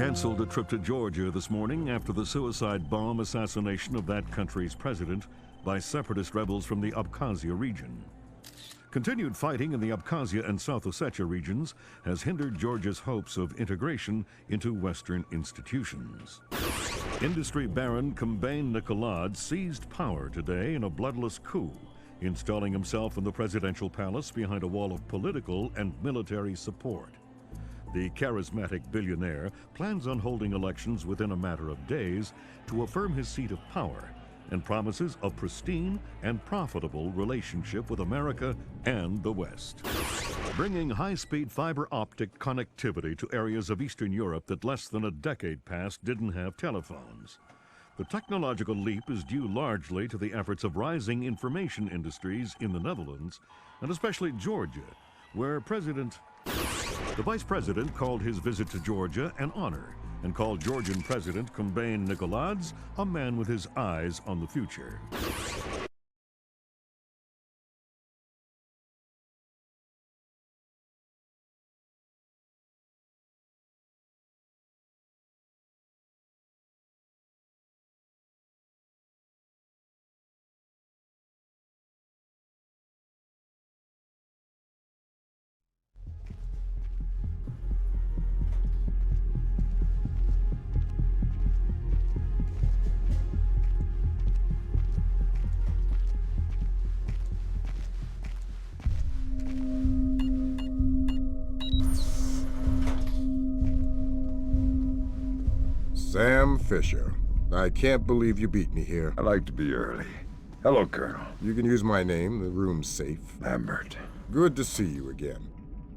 canceled a trip to Georgia this morning after the suicide bomb assassination of that country's president by separatist rebels from the Abkhazia region. Continued fighting in the Abkhazia and South Ossetia regions has hindered Georgia's hopes of integration into Western institutions. Industry baron Kombain Nikolad seized power today in a bloodless coup, installing himself in the presidential palace behind a wall of political and military support. The charismatic billionaire plans on holding elections within a matter of days to affirm his seat of power and promises a pristine and profitable relationship with America and the West. Bringing high-speed fiber optic connectivity to areas of Eastern Europe that less than a decade past didn't have telephones. The technological leap is due largely to the efforts of rising information industries in the Netherlands, and especially Georgia, where the Vice President called his visit to Georgia an honor and called Georgian President Kombain Nikolads a man with his eyes on the future. Sam Fisher. I can't believe you beat me here. I like to be early. Hello, Colonel. You can use my name. The room's safe. Lambert. Good to see you again.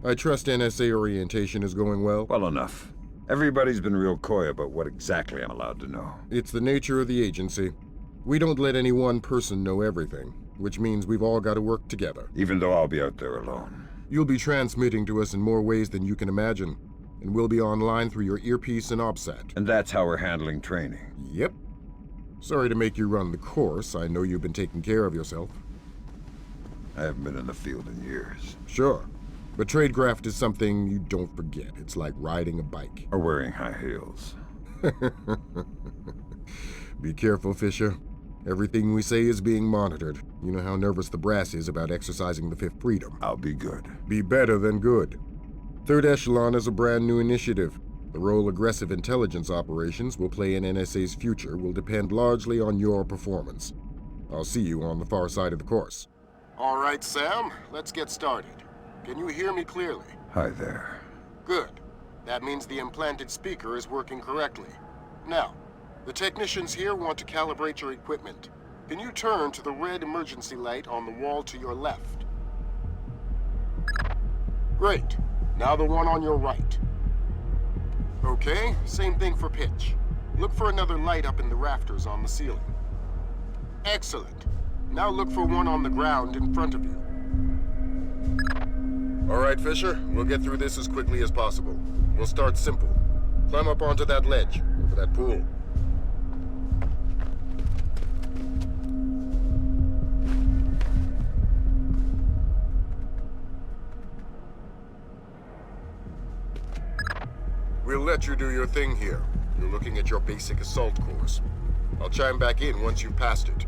I trust NSA orientation is going well? Well enough. Everybody's been real coy about what exactly I'm allowed to know. It's the nature of the agency. We don't let any one person know everything, which means we've all got to work together. Even though I'll be out there alone. You'll be transmitting to us in more ways than you can imagine, and we'll be online through your earpiece and OBSAT. And that's how we're handling training. Yep. Sorry to make you run the course. I know you've been taking care of yourself. I haven't been in the field in years. Sure. But tradecraft is something you don't forget. It's like riding a bike. Or wearing high heels. Be careful, Fisher. Everything we say is being monitored. You know how nervous the brass is about exercising the Fifth Freedom. I'll be good. Be better than good. Third Echelon is a brand new initiative. The role aggressive intelligence operations will play in NSA's future will depend largely on your performance. I'll see you on the far side of the course. All right, Sam, let's get started. Can you hear me clearly? Hi there. Good. That means the implanted speaker is working correctly. Now, the technicians here want to calibrate your equipment. Can you turn to the red emergency light on the wall to your left? Great. Now the one on your right. Okay, same thing for pitch. Look for another light up in the rafters on the ceiling. Excellent. Now look for one on the ground in front of you. All right, Fisher, we'll get through this as quickly as possible. We'll start simple. Climb up onto that ledge, over that pool. We'll let you do your thing here. You're looking at your basic assault course. I'll chime back in once you've passed it.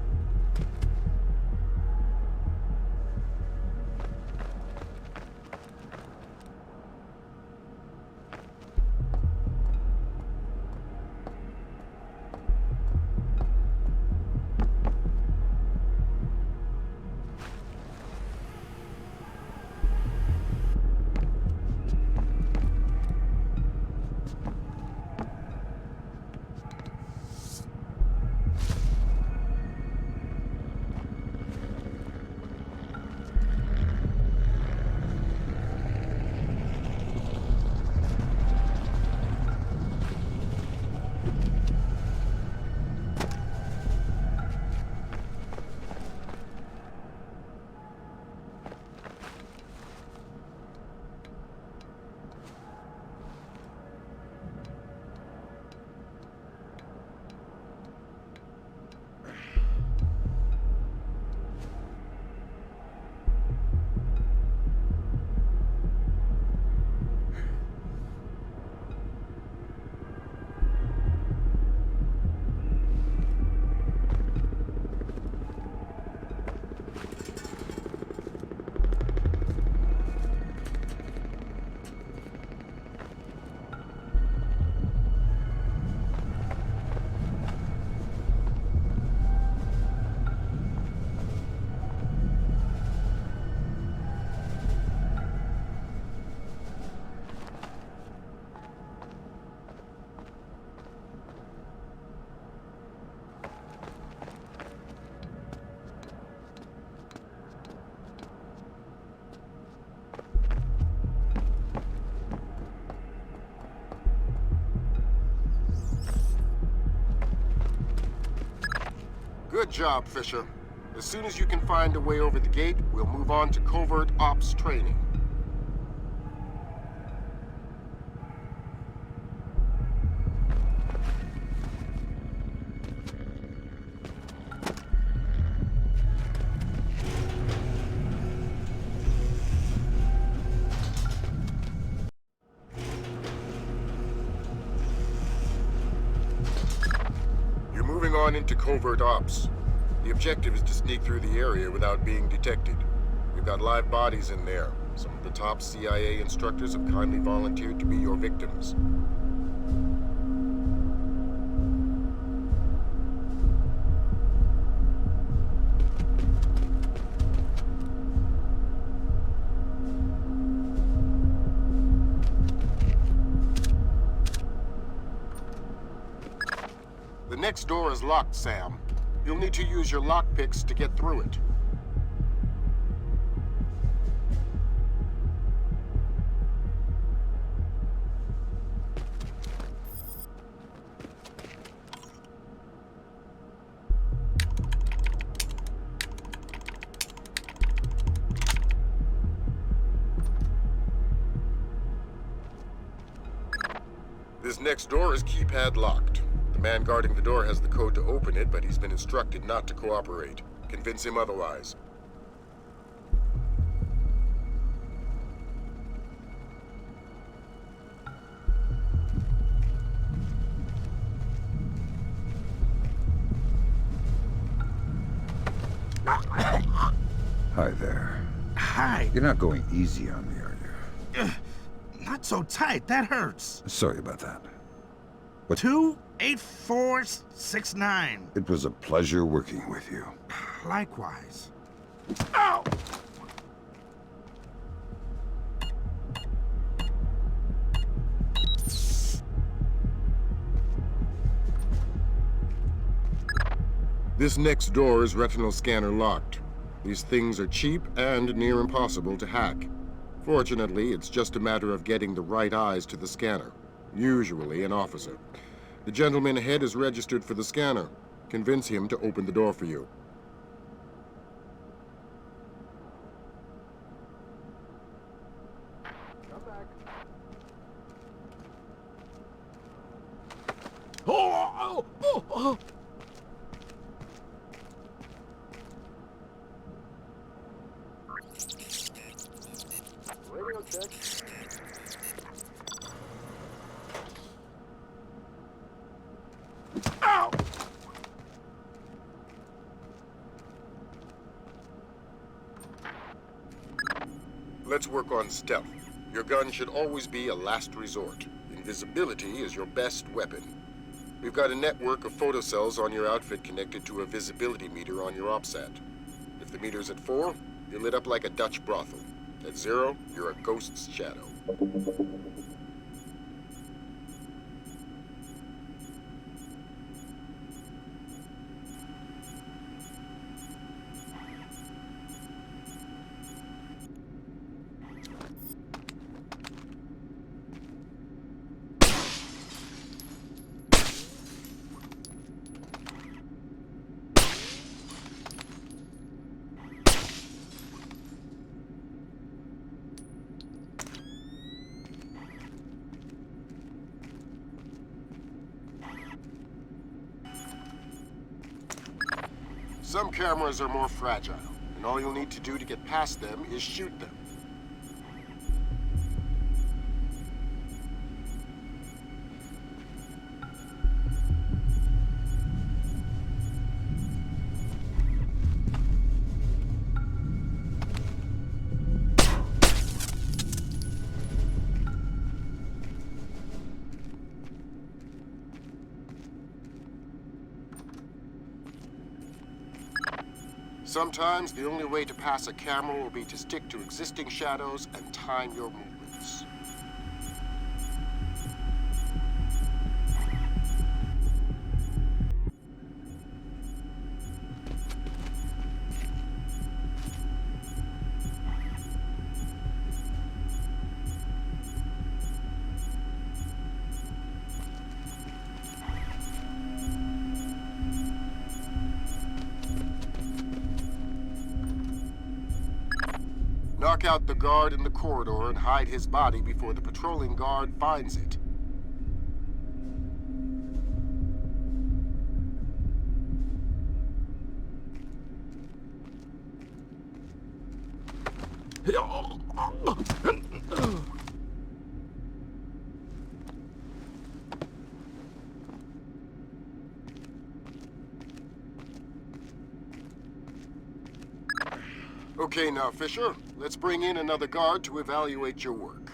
Good job, Fisher. As soon as you can find a way over the gate, we'll move on to covert ops training. Moving on into covert ops. The objective is to sneak through the area without being detected. We've got live bodies in there. Some of the top CIA instructors have kindly volunteered to be your victims. The next door is locked, Sam. You'll need to use your lockpicks to get through it. This next door is keypad locked. The man guarding the door has the code to open it, but he's been instructed not to cooperate. Convince him otherwise. Hi there. Hi. You're not going easy on me, are you? Not so tight. That hurts. Sorry about that. What? 28469. It was a pleasure working with you. Likewise. Ow! This next door is retinal scanner locked. These things are cheap and near impossible to hack. Fortunately, it's just a matter of getting the right eyes to the scanner, usually an officer. The gentleman ahead is registered for the scanner. Convince him to open the door for you. Come back. Oh! Radio check. Ow! Let's work on stealth. Your gun should always be a last resort. Invisibility is your best weapon. We've got a network of photocells on your outfit connected to a visibility meter on your OPSAT. If the meter's at 4, you're lit up like a Dutch brothel. At 0, you're a ghost's shadow. Some cameras are more fragile, and all you'll need to do to get past them is shoot them. Sometimes the only way to pass a camera will be to stick to existing shadows and time your movements. Knock out the guard in the corridor and hide his body before the patrolling guard finds it. Okay now, Fisher. Let's bring in another guard to evaluate your work.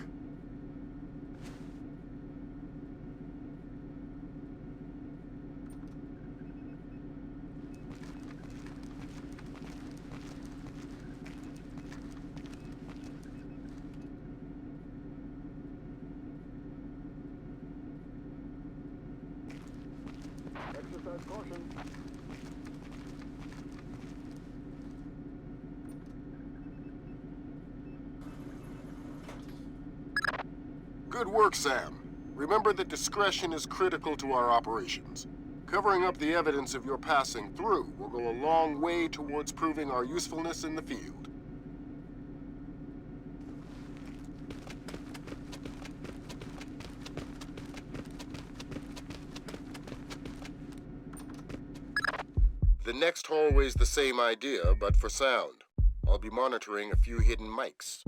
Exercise caution. Good work, Sam. Remember that discretion is critical to our operations. Covering up the evidence of your passing through will go a long way towards proving our usefulness in the field. The next hallway's the same idea, but for sound. I'll be monitoring a few hidden mics.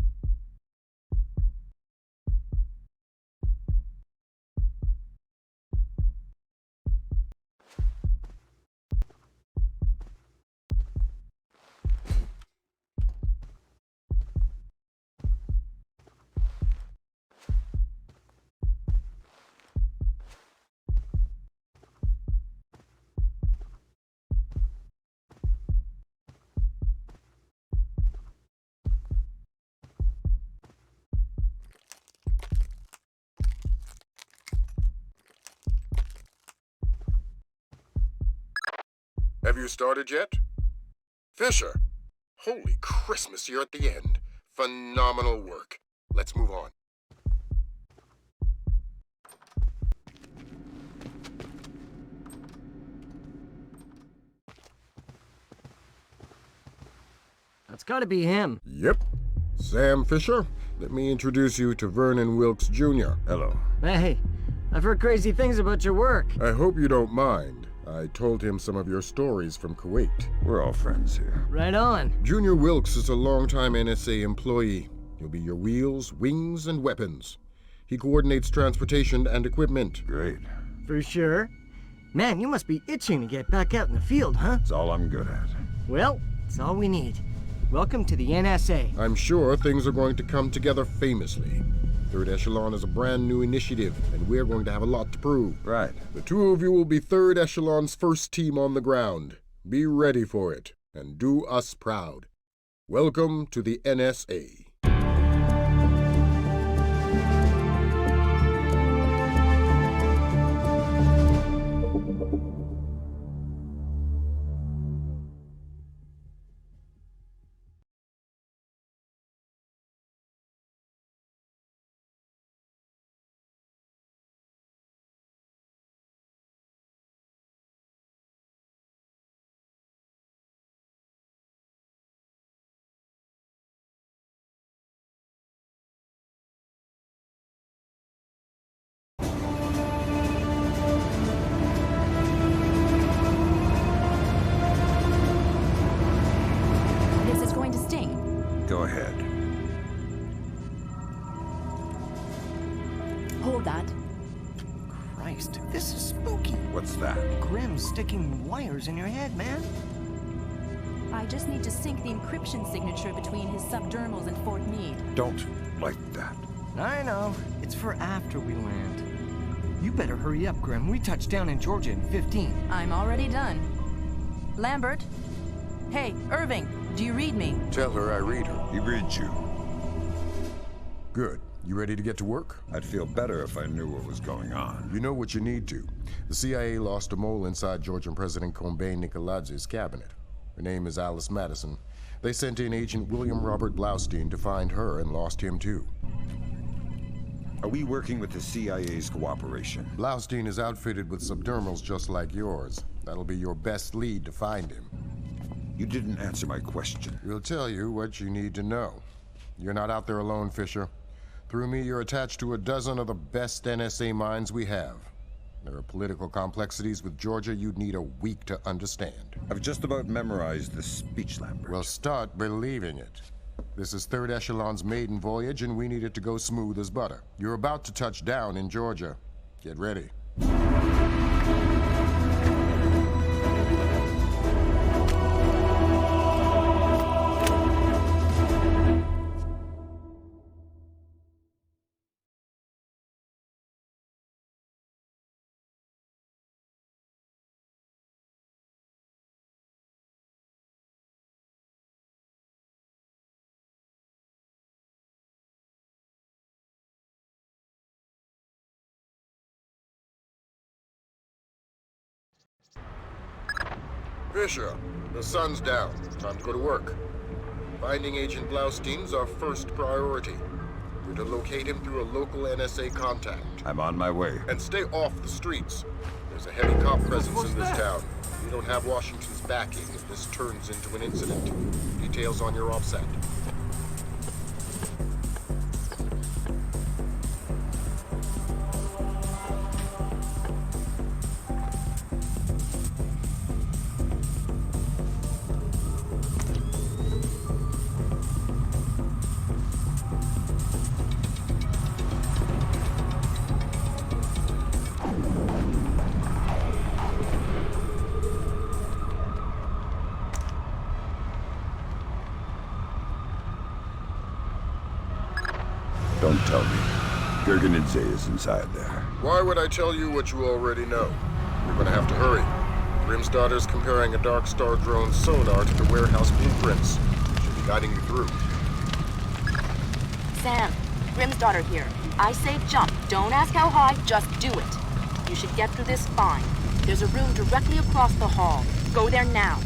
Have you started yet? Fisher! Holy Christmas, you're at the end. Phenomenal work. Let's move on. That's gotta be him. Yep. Sam Fisher, let me introduce you to Vernon Wilkes Jr. Hello. Hey, I've heard crazy things about your work. I hope you don't mind. I told him some of your stories from Kuwait. We're all friends here. Right on. Junior Wilkes is a longtime NSA employee. He'll be your wheels, wings, and weapons. He coordinates transportation and equipment. Great. For sure. Man, you must be itching to get back out in the field, huh? It's all I'm good at. Well, it's all we need. Welcome to the NSA. I'm sure things are going to come together famously. Third Echelon is a brand new initiative, and we're going to have a lot to prove. Right. The two of you will be Third Echelon's first team on the ground. Be ready for it, and do us proud. Welcome to the NSA. Go ahead. Hold that. Christ, this is spooky. What's that? Grim's sticking wires in your head, man. I just need to sync the encryption signature between his subdermals and Fort Meade. Don't like that. I know. It's for after we land. You better hurry up, Grim. We touch down in Georgia in 15. I'm already done. Lambert? Hey, Irving, do you read me? Tell her I read her. He reads you. Good. You ready to get to work? I'd feel better if I knew what was going on. You know what you need to. The CIA lost a mole inside Georgian President Combé Nicoladzi's cabinet. Her name is Alice Madison. They sent in Agent William Robert Blaustein to find her and lost him too. Are we working with the CIA's cooperation? Blaustein is outfitted with subdermals just like yours. That'll be your best lead to find him. You didn't answer my question. We'll tell you what you need to know. You're not out there alone, Fisher. Through me, you're attached to a dozen of the best NSA minds we have. There are political complexities with Georgia you'd need a week to understand. I've just about memorized the speech, Lambert. Well, start believing it. This is Third Echelon's maiden voyage, and we need it to go smooth as butter. You're about to touch down in Georgia. Get ready. Fisher, the sun's down. Time to go to work. Finding Agent Blaustein's our first priority. We're to locate him through a local NSA contact. I'm on my way. And stay off the streets. There's a heavy cop presence in this town. We don't have Washington's backing if this turns into an incident. Details on your offset. Don't tell me. Gergenidze is inside there. Why would I tell you what you already know? You're gonna have to hurry. Grimsdotter's comparing a Dark Star drone's sonar to the warehouse blueprints. Should be guiding you through. Sam, Grimsdotter here. I say jump. Don't ask how high, just do it. You should get through this fine. There's a room directly across the hall. Go there now.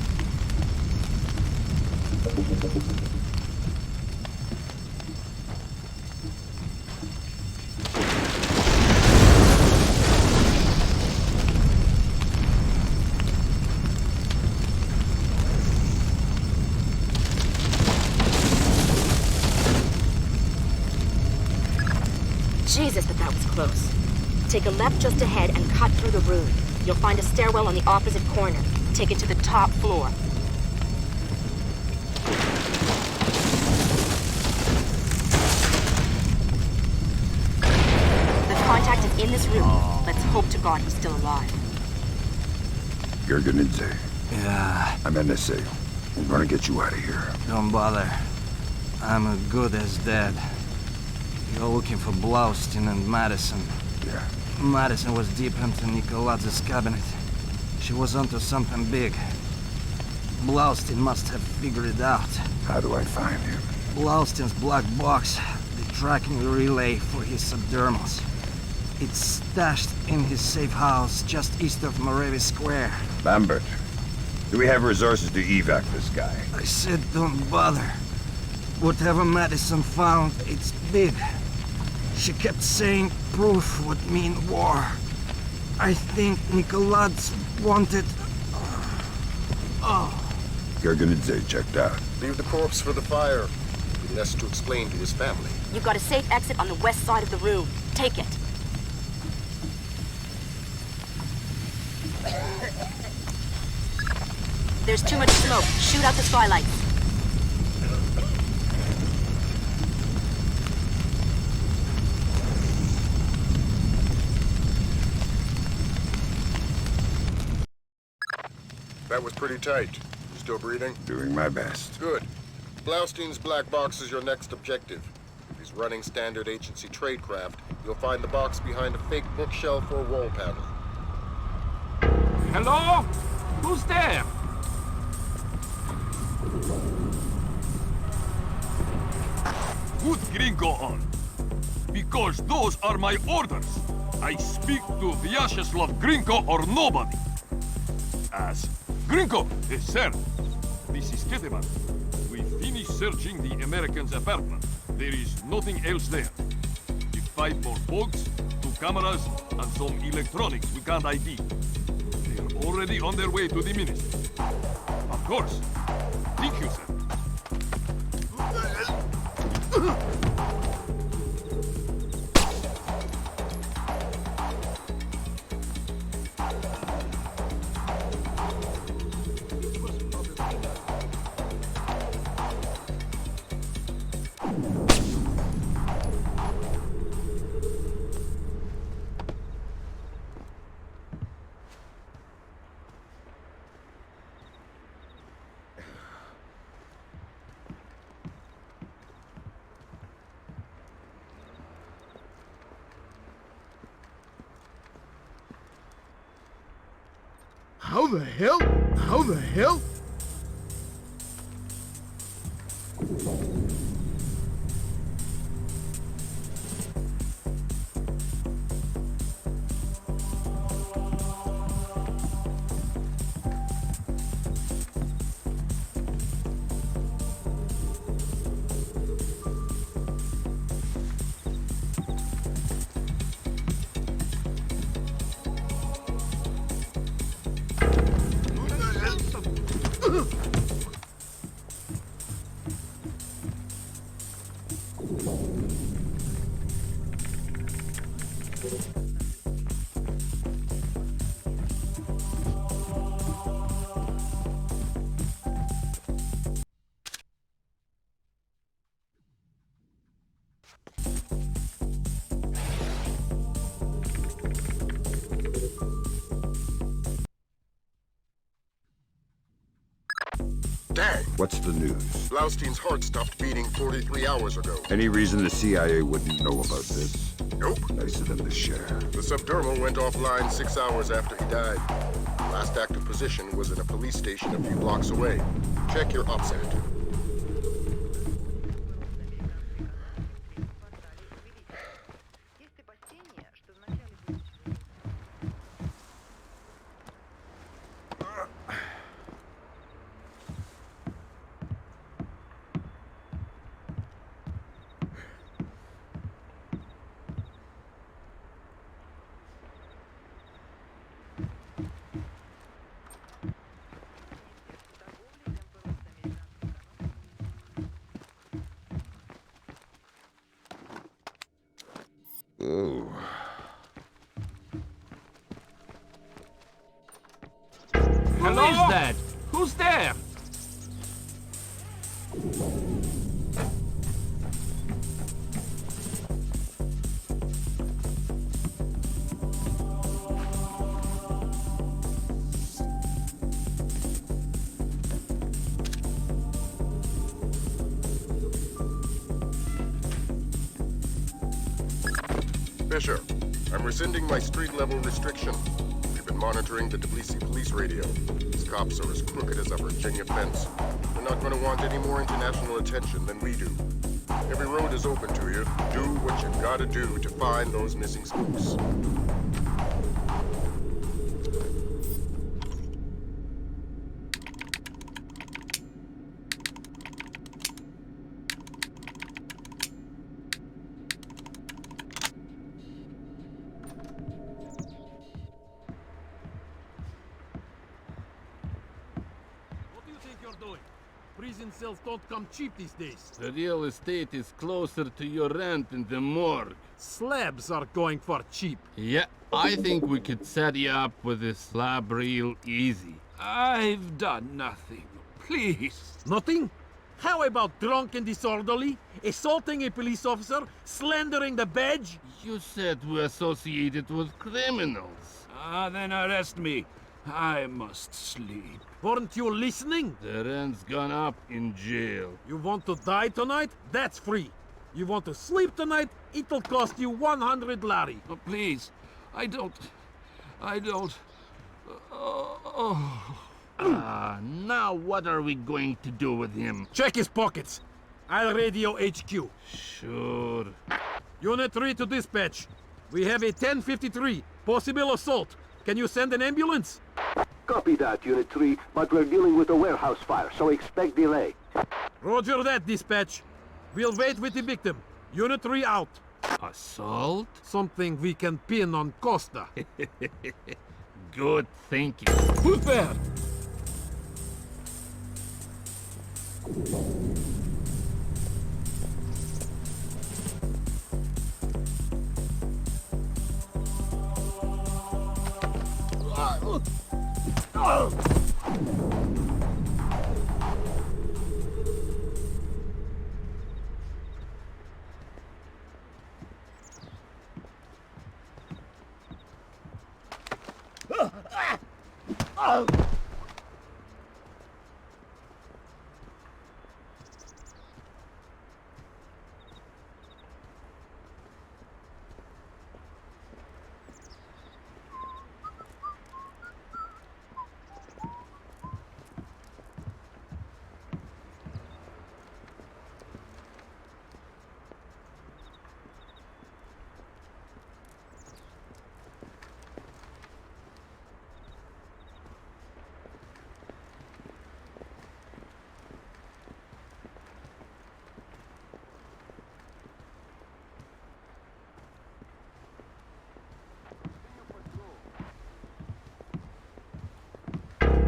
Jesus, but that was close. Take a left just ahead and cut through the room. You'll find a stairwell on the opposite corner. Take it to the top floor. The contact is in this room. Let's hope to God he's still alive. Gergenidze. Yeah, I'm NSA. I'm gonna get you out of here. don't bother. I'm as good as dead. You're looking for Blaustein and Madison. Yeah. Madison was deep into Nicolaz's cabinet. She was onto something big. Blaustein must have figured it out. How do I find him? Blaustein's black box, the tracking relay for his subdermals. It's stashed in his safe house just east of Moravi Square. Lambert, do we have resources to evac this guy? I said don't bother. Whatever Madison found, it's big. She kept saying proof would mean war. I think Nicolaz wanted... Gergenidze checked out. Leave the corpse for the fire. Be less to explain to his family. You've got a safe exit on the west side of the room. Take it. There's too much smoke. Shoot out the skylights. That was pretty tight. You still breathing? Doing my best. Good. Blaustein's black box is your next objective. If he's running standard agency tradecraft, you'll find the box behind a fake bookshelf or wall panel. Hello? Who's there? Put Gringo on. Because those are my orders. I speak to Vyacheslav Gringo or nobody. As Gringo, sir. This is Keteman. We finished searching the American's apartment. There is nothing else there. We 5 more bugs, 2 cameras, and some electronics we can't ID. They're already on their way to the ministry. Of course. Thank you, sir. How the hell? How the hell? Dang! What's the news? Blaustein's heart stopped beating 43 hours ago. Any reason the CIA wouldn't know about this? Nope. Nice of them to share. The subdermal went offline 6 hours after he died. Last active position was in a police station a few blocks away. Check your OPSAT. Oh. Who is that? Who's there? Fisher, I'm rescinding my street-level restriction. We've been monitoring the Tbilisi police radio. These cops are as crooked as a Virginia fence. They're not going to want any more international attention than we do. Every road is open to you. Do what you've got to do to find those missing spooks. Prison cells don't come cheap these days. The real estate is closer to your rent than the morgue. Slabs are going for cheap. Yeah, I think we could set you up with a slab real easy. I've done nothing. Please. Nothing? How about drunk and disorderly, assaulting a police officer, slandering the badge? You said we associated with criminals. Then arrest me. I must sleep. Weren't you listening? The rent's gone up in jail. You want to die tonight? That's free. You want to sleep tonight? It'll cost you 100 lari. Oh, please. I don't... Now what are we going to do with him? Check his pockets. I'll radio HQ. Sure. Unit 3 to dispatch. We have a 1053. Possible assault. Can you send an ambulance? Copy that, Unit 3, but we're dealing with a warehouse fire, so expect delay. Roger that, dispatch. We'll wait with the victim. Unit 3 out. Assault? Something we can pin on Costa. Good thinking. Who's there?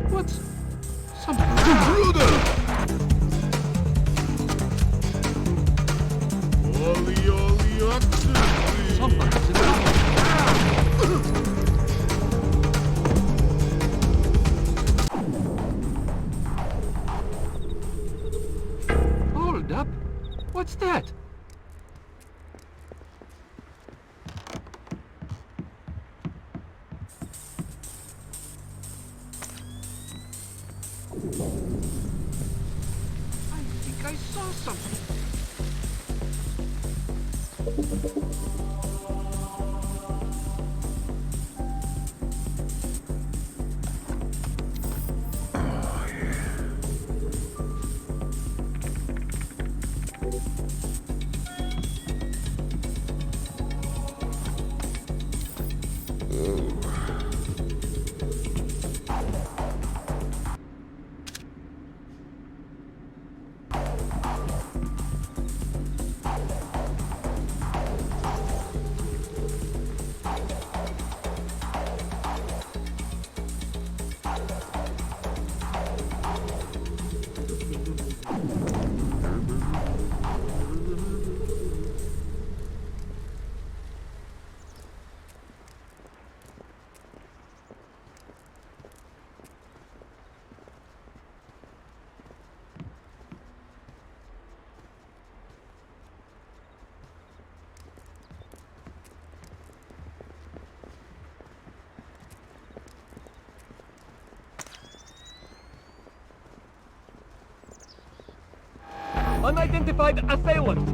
What's... Something... Intruder! Ollie, oxygen! Somebody's in the... Hold up. What's that? I think I saw something. Unidentified assailant.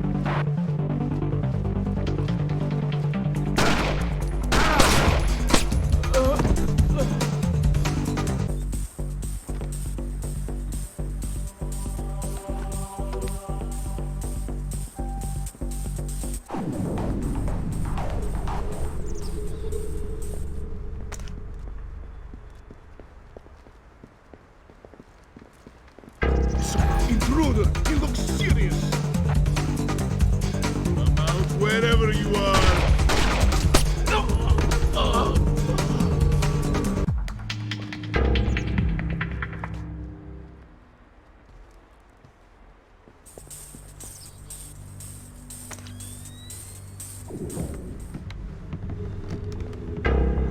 Intruder! He looks serious! I'm out wherever you are!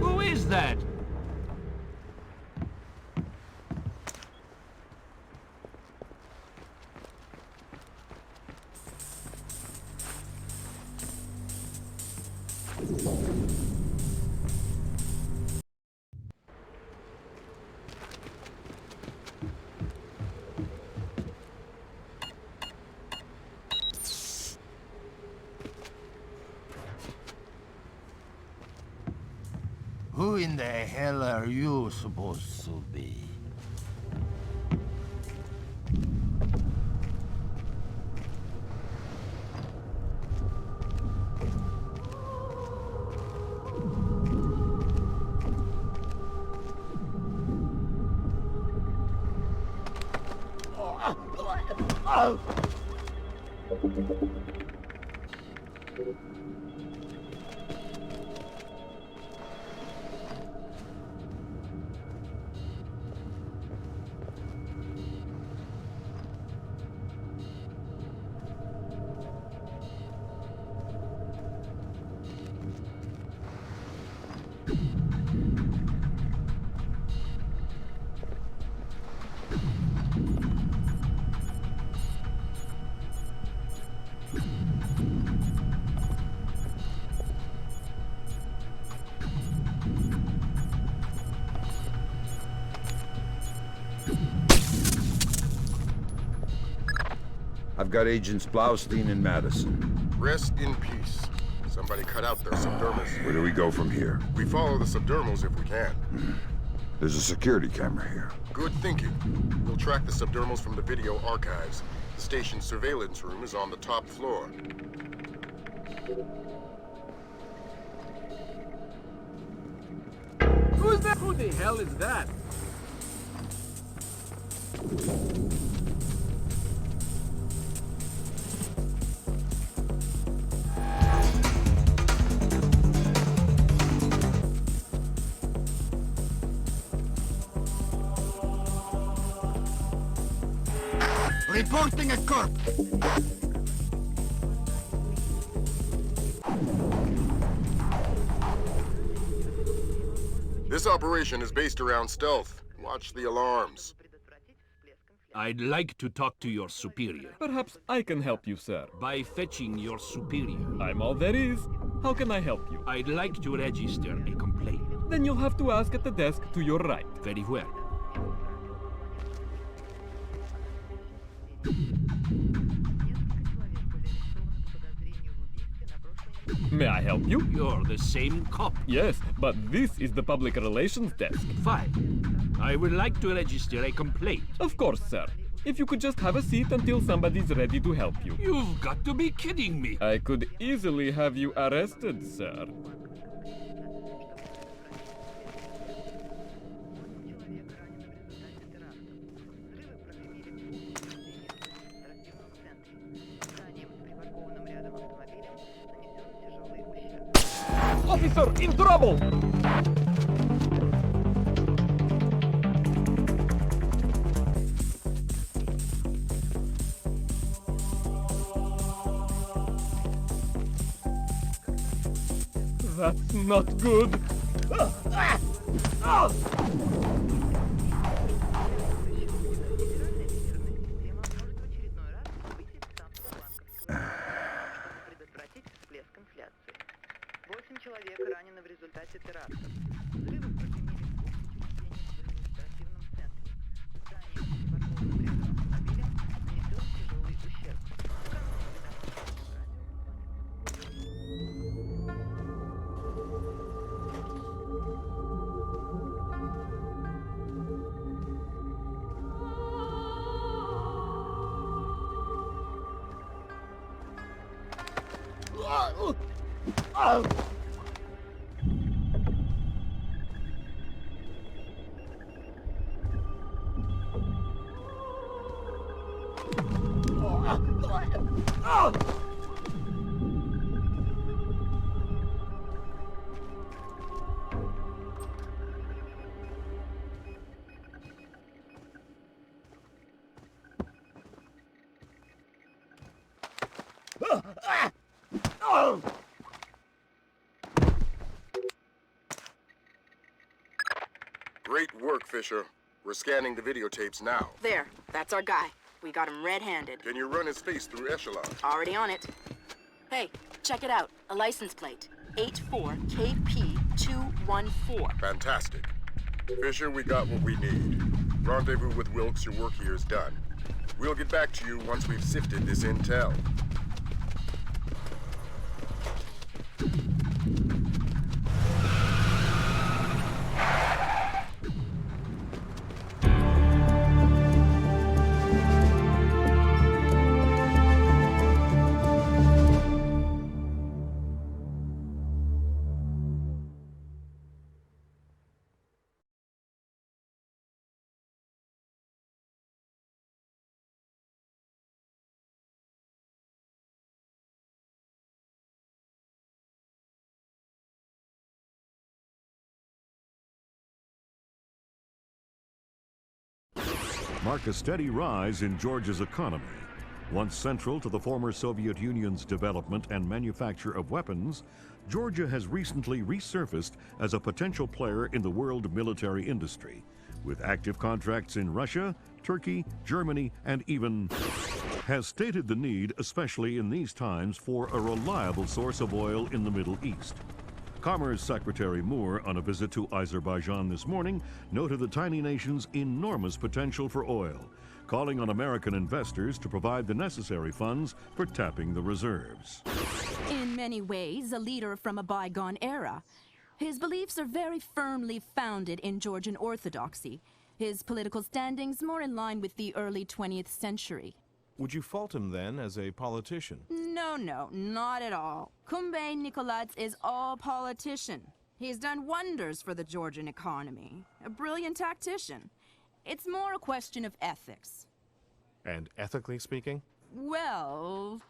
Who is that? Who in the hell are you supposed to be? got Agents Blaustein and Madison. Rest in peace. Somebody cut out their subdermals. Where do we go from here? We follow the subdermals if we can. There's a security camera here. Good thinking. We'll track the subdermals from the video archives. The station's surveillance room is on the top floor. Who's that? Who the hell is that? Reporting a corpse. This operation is based around stealth. Watch the alarms. I'd like to talk to your superior. Perhaps I can help you, sir. By fetching your superior. I'm all there is. How can I help you? I'd like to register a complaint. Then you'll have to ask at the desk to your right. Very well. May I help you? You're the same cop. Yes, but this is the public relations desk. Fine. I would like to register a complaint. Of course, sir. If you could just have a seat until somebody's ready to help you. You've got to be kidding me. I could easily have you arrested, sir. Officer, in trouble! That's not good. Человек ранены в результате теракта. Взрывы прогремели в двух административном центре. Здание с припаркованным рядом автомобилем нанесет тяжелый ущерб. Great work, Fisher. We're scanning the videotapes now. There, that's our guy. We got him red-handed. Can you run his face through Echelon? Already on it. Hey, check it out. A license plate. 84KP214. Fantastic. Fisher, we got what we need. Rendezvous with Wilkes, your work here is done. We'll get back to you once we've sifted this intel. Mark a steady rise in Georgia's economy. Once central to the former Soviet Union's development and manufacture of weapons, Georgia has recently resurfaced as a potential player in the world military industry, with active contracts in Russia, Turkey, Germany, and even has stated the need, especially in these times, for a reliable source of oil in the Middle East. Commerce Secretary Moore, on a visit to Azerbaijan this morning, noted the tiny nation's enormous potential for oil, calling on American investors to provide the necessary funds for tapping the reserves. In many ways, a leader from a bygone era. His beliefs are very firmly founded in Georgian orthodoxy. His political standings more in line with the early 20th century. Would you fault him then as a politician? No, not at all. Kumbay Nikolaidze is all politician. He's done wonders for the Georgian economy. A brilliant tactician. It's more a question of ethics. And ethically speaking? Well...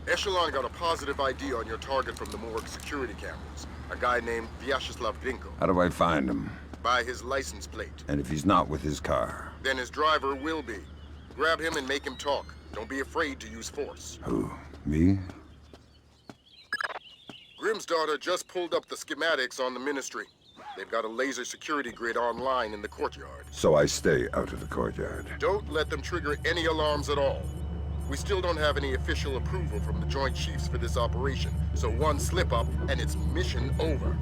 Echelon got a positive ID on your target from the morgue security cameras. A guy named Vyacheslav Grinko. How do I find him? By his license plate. And if he's not with his car? Then his driver will be. Grab him and make him talk. Don't be afraid to use force. Who? Me? Grimm's daughter just pulled up the schematics on the ministry. They've got a laser security grid online in the courtyard. So I stay out of the courtyard. Don't let them trigger any alarms at all. We still don't have any official approval from the Joint Chiefs for this operation, so one slip-up and it's mission over.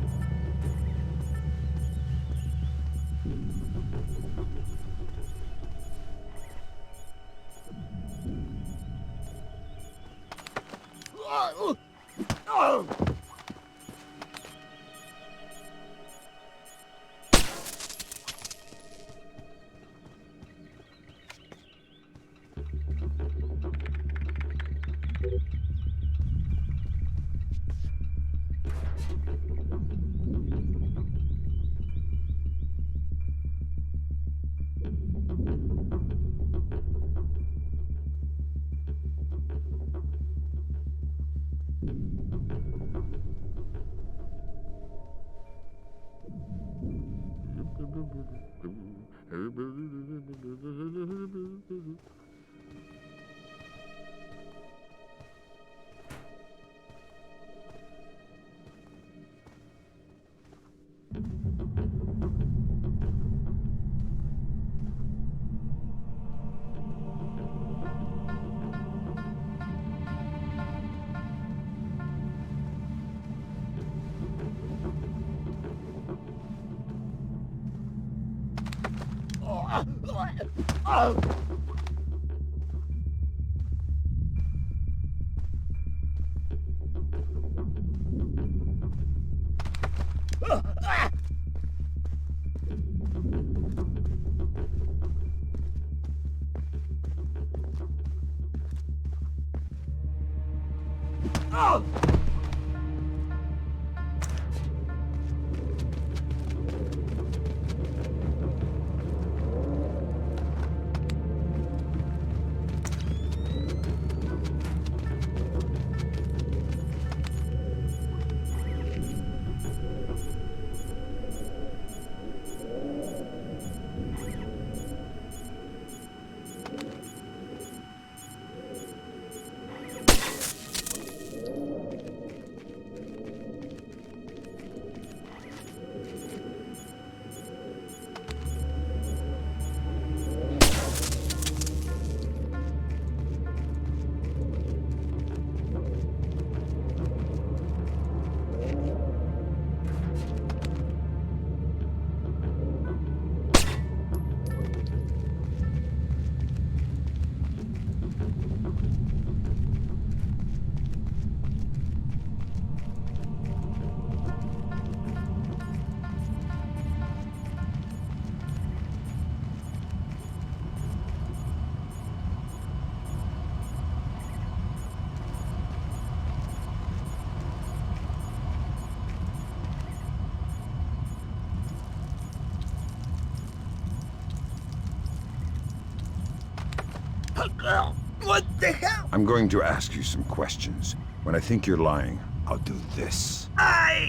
What the hell? I'm going to ask you some questions. When I think you're lying, I'll do this.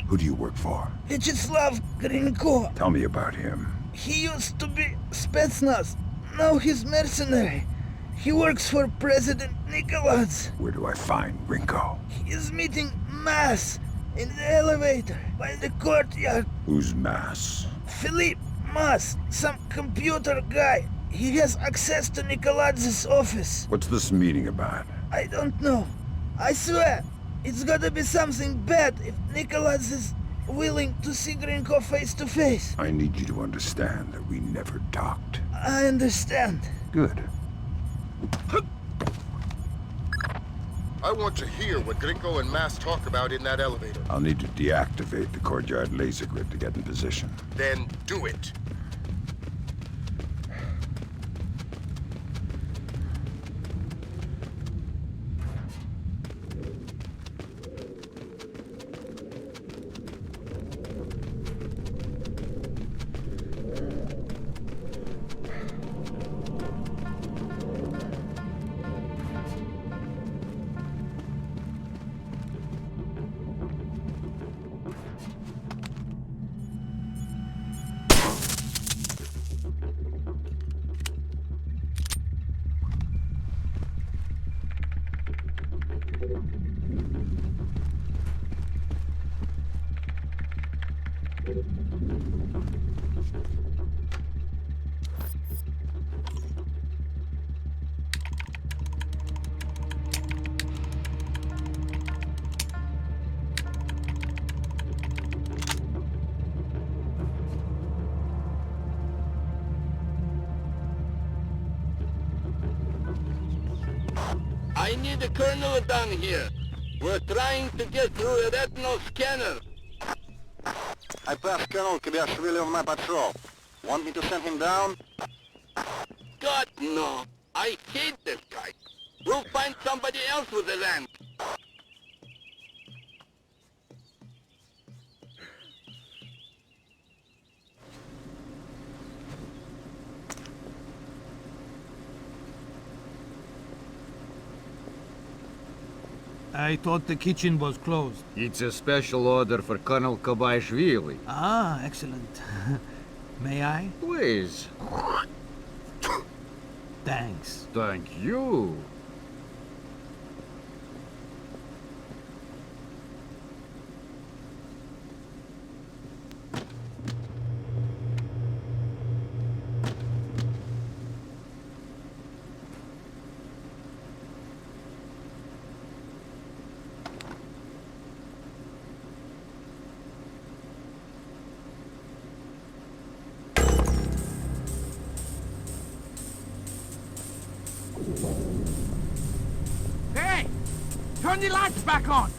Who do you work for? Vyacheslav Grinko. Tell me about him. He used to be Spetsnaz. Now he's mercenary. He works for President Nikolaidze. Where do I find Grinko? He's meeting mass In the elevator, by the courtyard. Who's Mass? Philippe Mas, some computer guy. He has access to Nikoladz's office. What's this meeting about? I don't know. I swear, it's gotta be something bad if Nikoladze is willing to see Grinko face to face. I need you to understand that we never talked. I understand. Good. I want to hear what Grinko and Mass talk about in that elevator. I'll need to deactivate the courtyard laser grid to get in position. Then do it. I need a colonel down here. We're trying to get through a retinal scanner. I passed Colonel Kibashvili on my patrol. Want me to send him down? God, no. I hate this guy. We'll find somebody else with the land. I thought the kitchen was closed. It's a special order for Colonel Kobaishvili. Ah, excellent. May I? Please. Thanks. Thank you. Hey! Turn the lights back on!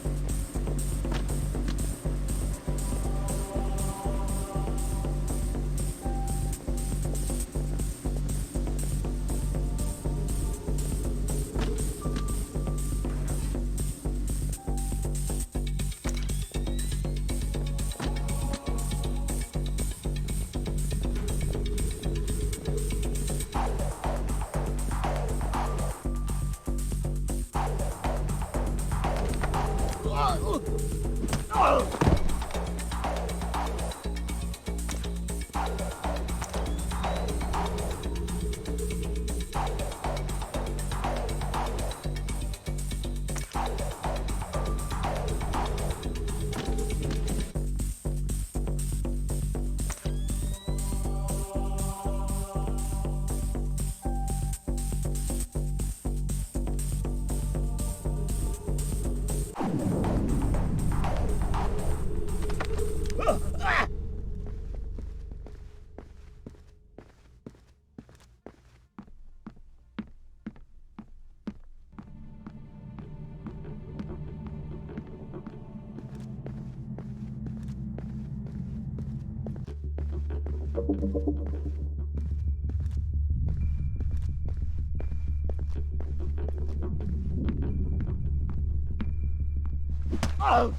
Oh!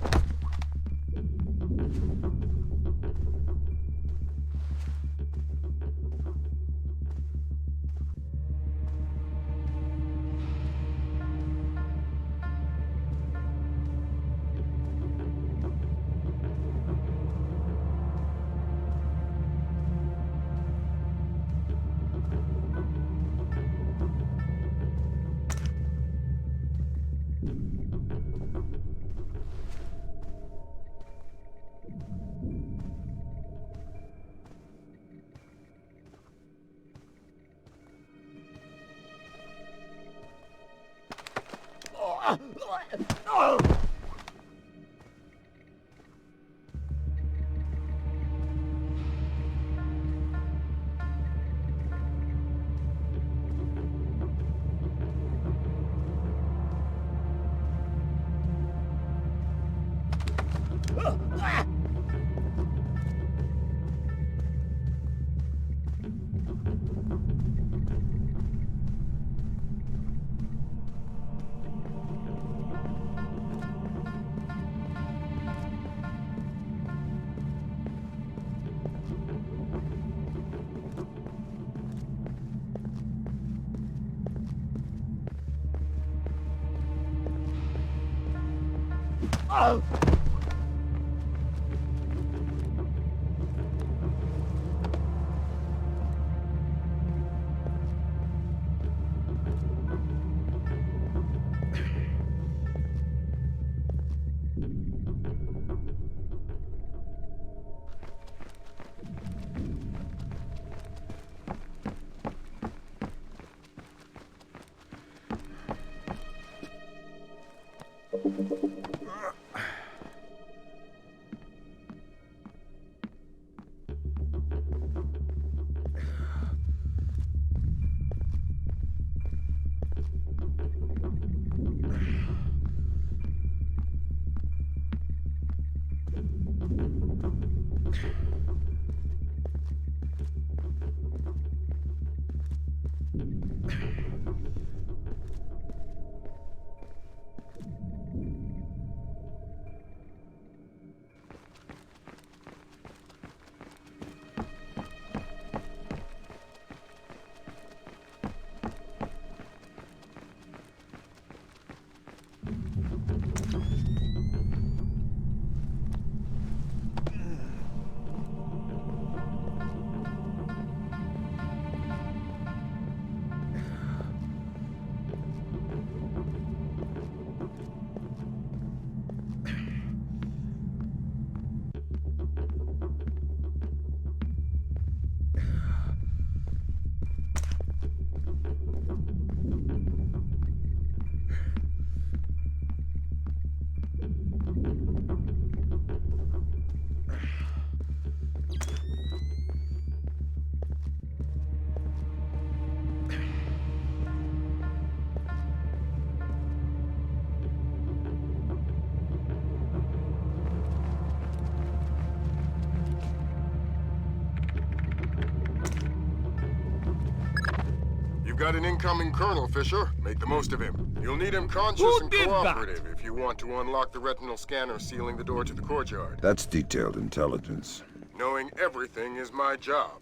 Got an incoming colonel, Fisher. Make the most of him. You'll need him conscious and cooperative if you want to unlock the retinal scanner sealing the door to the courtyard. That's detailed intelligence. Knowing everything is my job.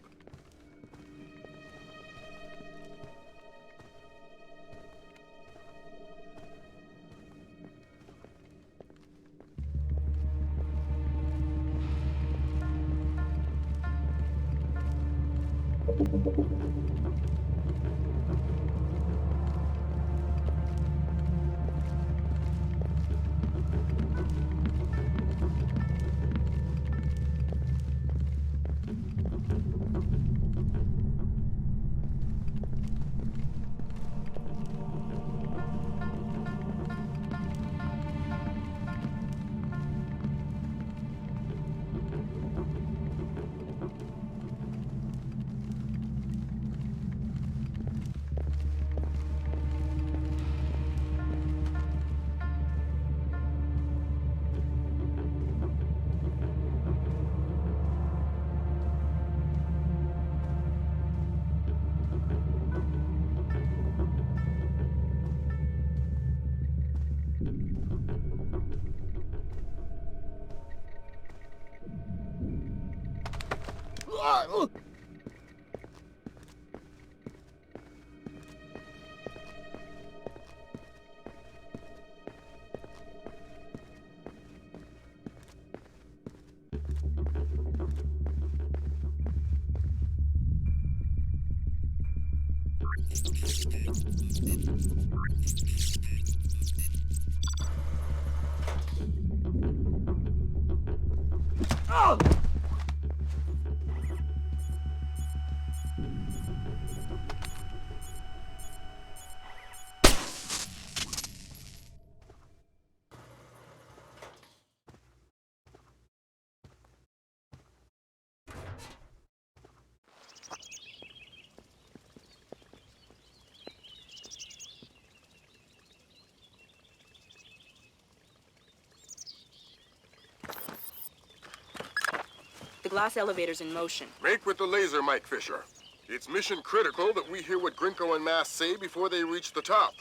The glass elevator's in motion. Make with the laser, Mike Fisher. It's mission critical that we hear what Grinko and Mass say before they reach the top.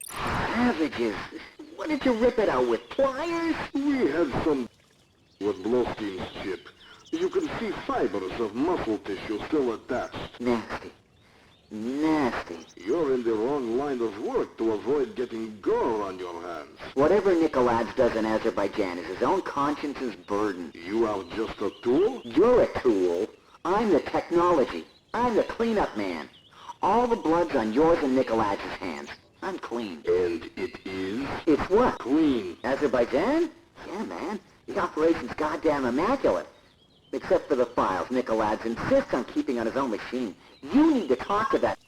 Savages! Why didn't you rip it out with pliers? We had some with Blowstein's ship. You can see fibers of muscle tissue still attached. Nasty. Nasty. You're in the wrong line of work to avoid getting gore on your hands. Whatever Nikolads does in Azerbaijan is his own conscience's burden. You are just a tool? You're a tool. I'm the technology. I'm the cleanup man. All the blood's on yours and Nikolads' hands. I'm clean. And it is? It's what? Clean. Azerbaijan? Yeah, man. The operation's goddamn immaculate. Except for the files. Nikolads insists on keeping on his own machine. You need to talk to that...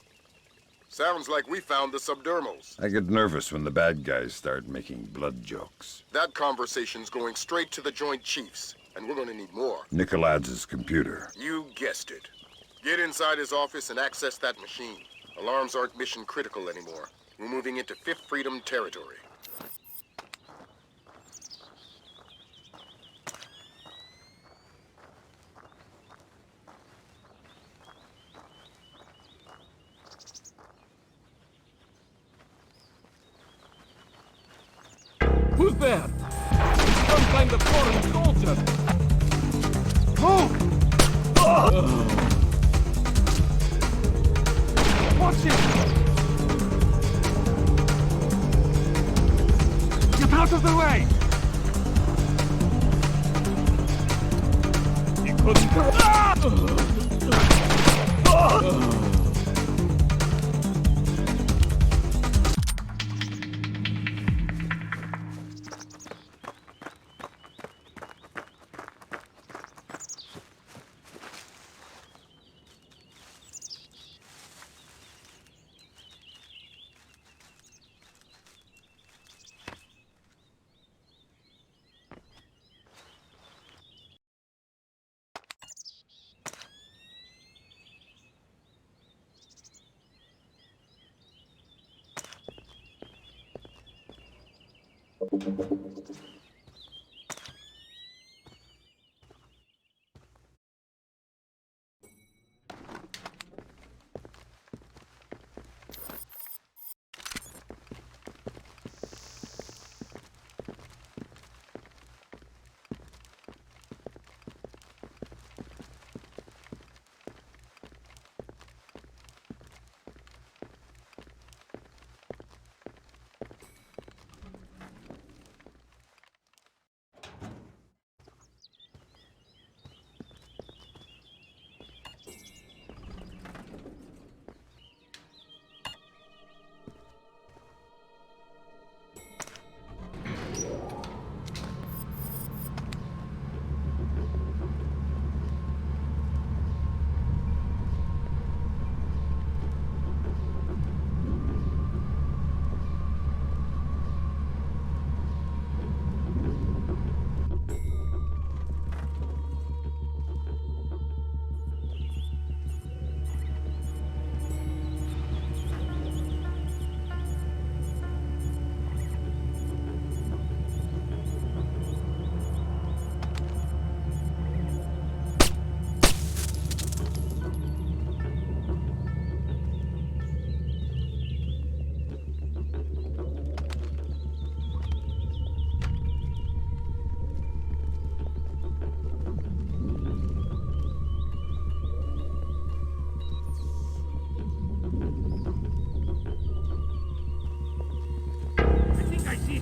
Sounds like we found the subdermals. I get nervous when the bad guys start making blood jokes. That conversation's going straight to the Joint Chiefs, and we're gonna need more. Nikolads' computer. You guessed it. Get inside his office and access that machine. Alarms aren't mission critical anymore. We're moving into Fifth Freedom territory. Who's there? Don't find the foreign soldier! Move! Watch it! Get out of the way! He couldn't...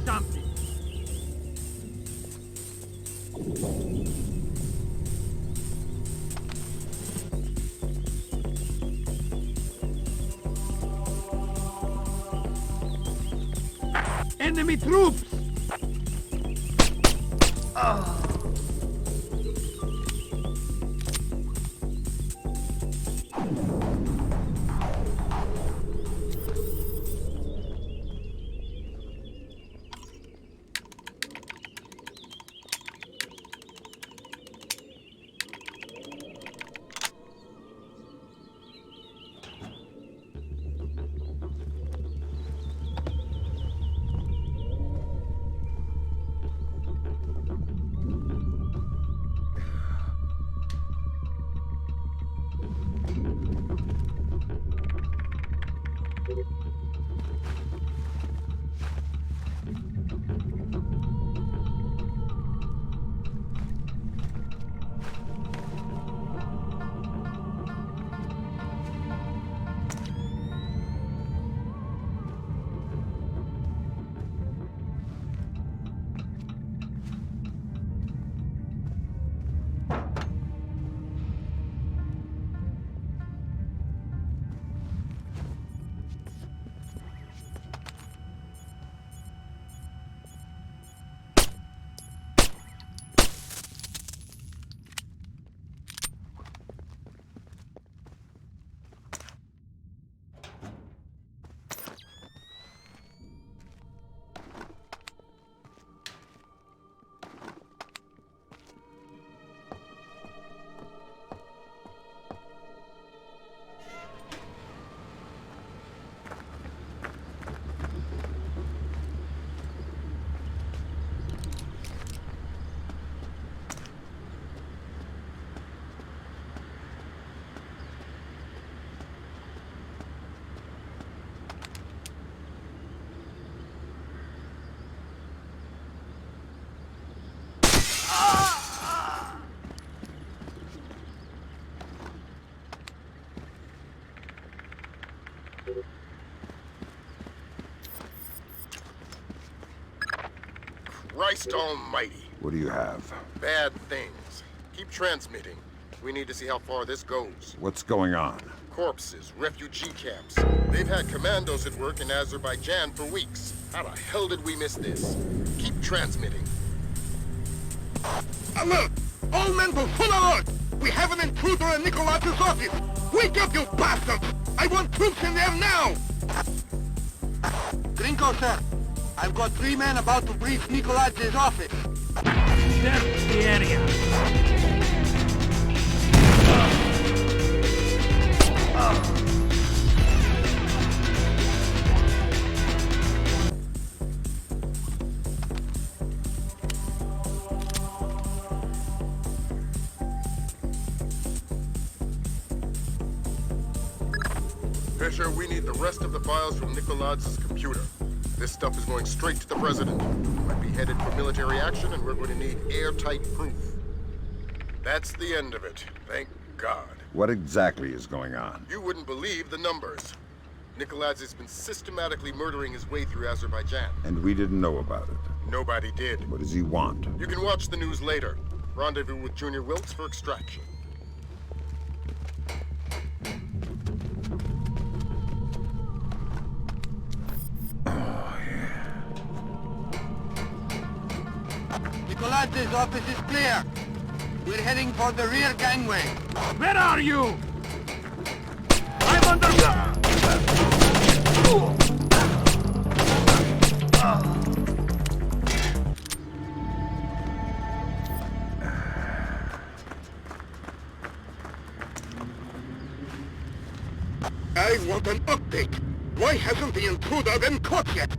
something. Enemy troops! Christ almighty. What do you have? Bad things. Keep transmitting. We need to see how far this goes. What's going on? Corpses, refugee camps. They've had commandos at work in Azerbaijan for weeks. How the hell did we miss this? Keep transmitting. Alert! All men to full alert! We have an intruder in Nikolaz's office! Wake up, you bastards! I want troops in there now! Gringo, sir. I've got 3 men about to breach Nikolaz's office. Search the area. Fisher, we need the rest of the files from Nikolaz's computer. This stuff is going straight to the president. We might be headed for military action, and we're going to need airtight proof. That's the end of it. Thank God. What exactly is going on? You wouldn't believe the numbers. Nikolaz has been systematically murdering his way through Azerbaijan. And we didn't know about it. Nobody did. What does he want? You can watch the news later. Rendezvous with Junior Wilkes for extraction. Nikolaz's office is clear. We're heading for the rear gangway. Where are you? I'm under... I want an update. Why hasn't the intruder been caught yet?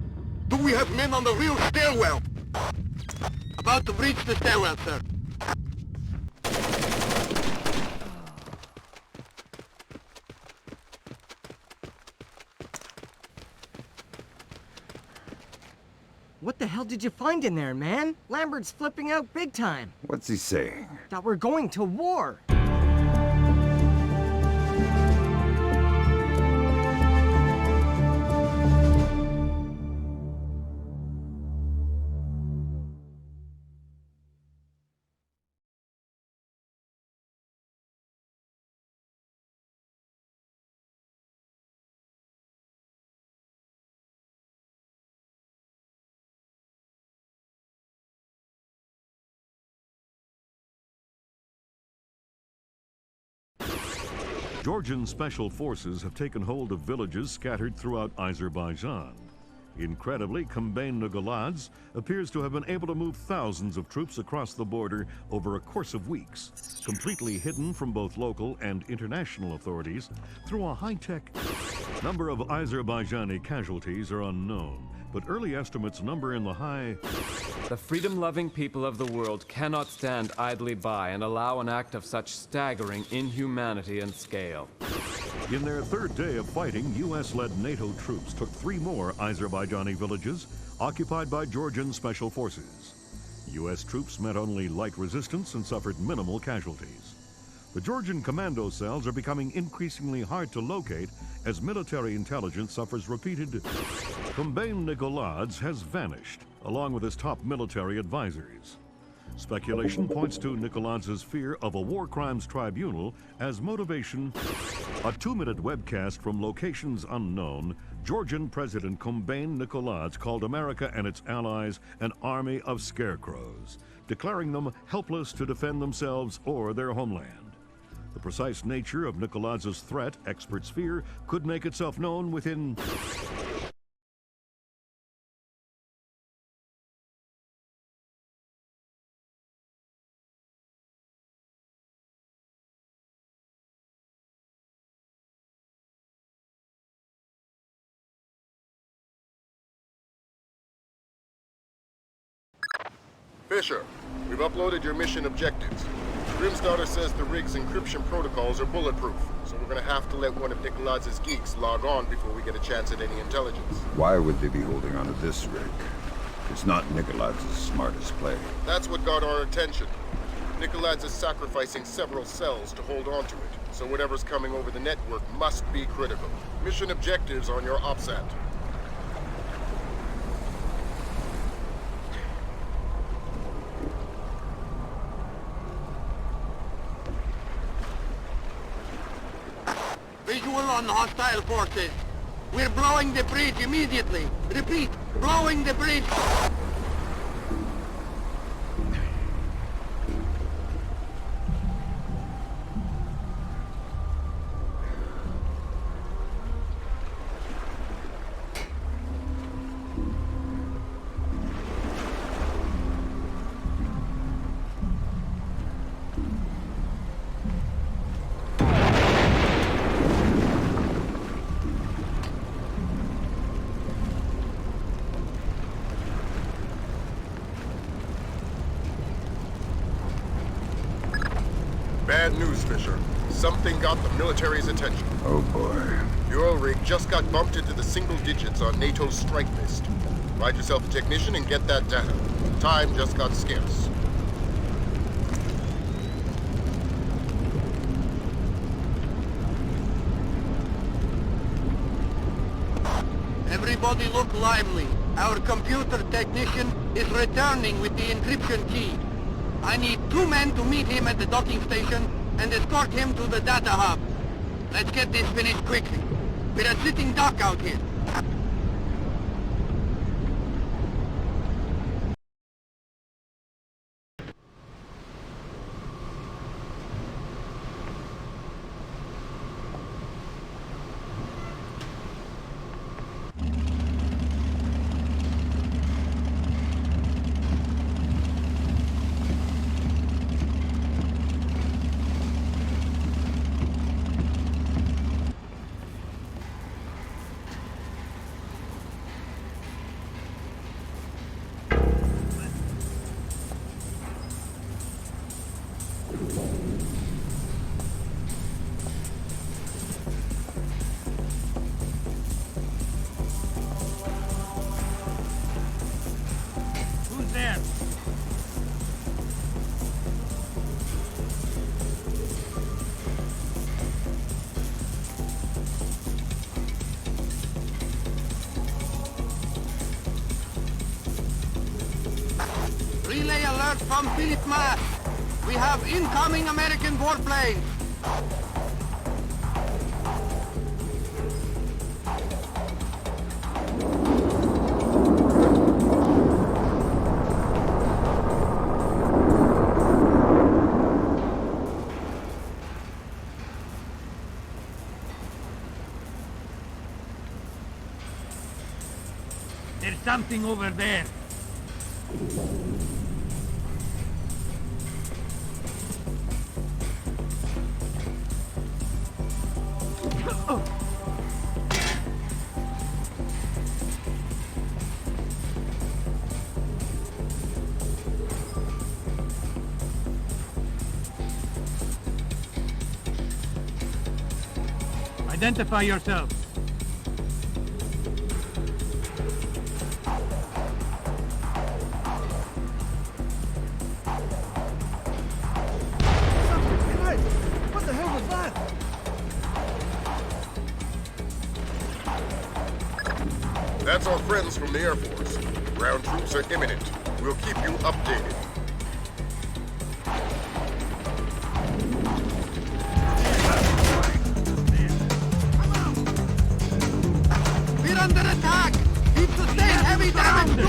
Do we have men on the rear stairwell? About to breach the stairwell, sir. What the hell did you find in there, man? Lambert's flipping out big time. What's he saying? That we're going to war. Georgian special forces have taken hold of villages scattered throughout Azerbaijan. Incredibly, Kombain Nikoladze appears to have been able to move thousands of troops across the border over a course of weeks, completely hidden from both local and international authorities through a high-tech... Number of Azerbaijani casualties are unknown, but early estimates number in the high... The freedom-loving people of the world cannot stand idly by and allow an act of such staggering inhumanity and scale. In their third day of fighting, U.S.-led NATO troops took 3 more Azerbaijani villages occupied by Georgian special forces. U.S. troops met only light resistance and suffered minimal casualties. The Georgian commando cells are becoming increasingly hard to locate as military intelligence suffers repeated... Kombain Nikoladze has vanished, along with his top military advisors. Speculation points to Nikoladze's fear of a war crimes tribunal as motivation. A 2-minute webcast from locations unknown, Georgian President Kombain Nikoladze called America and its allies an army of scarecrows, declaring them helpless to defend themselves or their homeland. The precise nature of Nikoladze's threat, experts fear, could make itself known within... Fisher, we've uploaded your mission objectives. Grimstarter says the rig's encryption protocols are bulletproof, so we're gonna have to let one of Nikoladze's geeks log on before we get a chance at any intelligence. Why would they be holding on to this rig? It's not Nikoladze's smartest play. That's what got our attention. Nikoladze is sacrificing several cells to hold on to it, so whatever's coming over the network must be critical. Mission objectives on your OPSAT. on the hostile forces. We're blowing the bridge immediately. Repeat, blowing the bridge. Bad news, Fisher. Something got the military's attention. Oh boy. Your rig just got bumped into the single digits on NATO's strike list. Find yourself a technician and get that data. Time just got scarce. Everybody look lively. Our computer technician is returning with the encryption key. I need 2 men to meet him at the docking station and escort him to the data hub. Let's get this finished quickly. We're a sitting duck out here. Who's there? Relay alert from Philip Mass. We have incoming American warplanes. There's something over there. Identify yourself. What the hell was that? That's our friends from the Air Force. Ground troops are imminent. We'll keep you updated. We're under attack! We've sustained heavy damage!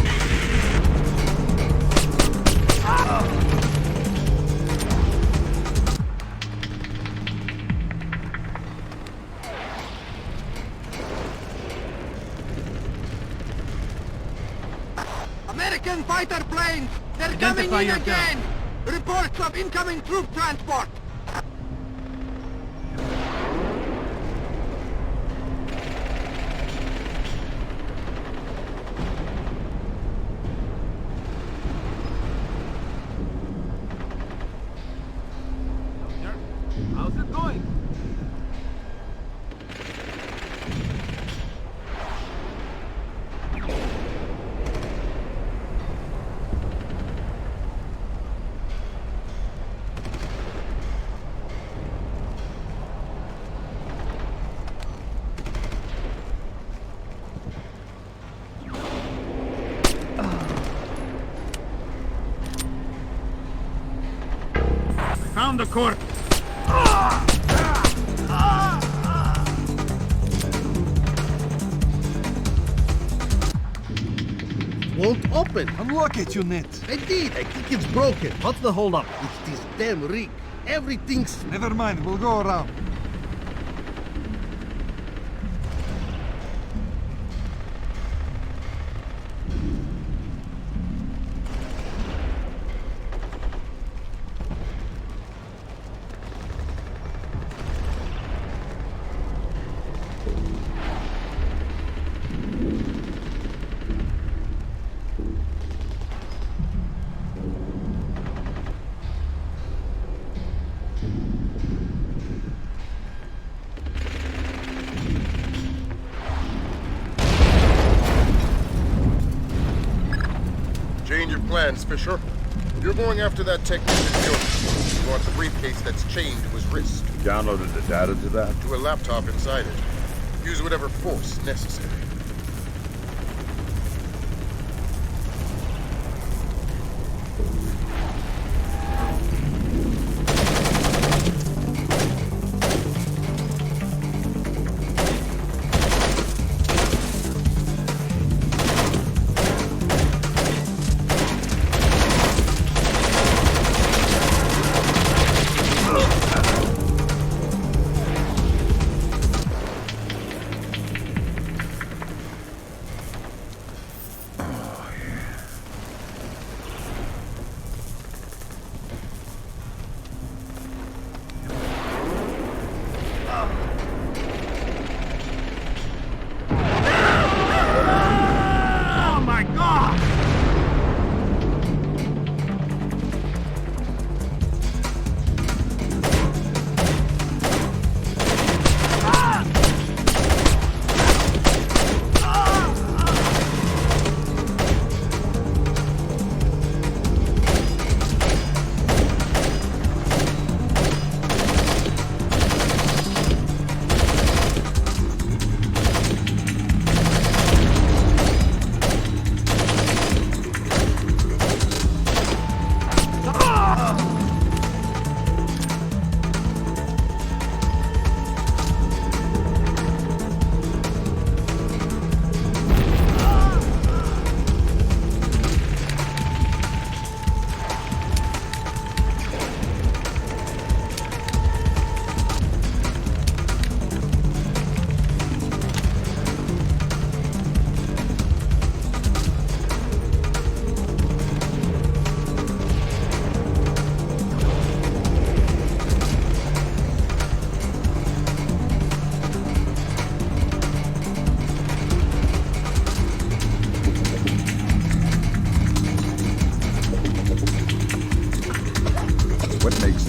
American fighter planes! They're coming Identify in yourself. again! Reports of incoming troop transport! How's it going? Found the corpse. won't open. Unlock it, you nit. I did. I think it's broken. What's the holdup? It's this damn rig. Everything's... Never mind, we'll go around. Change of plans, Fisher. You're going after that technician. You want the briefcase that's chained to his wrist. You downloaded the data to that? To a laptop inside it. Use whatever force necessary.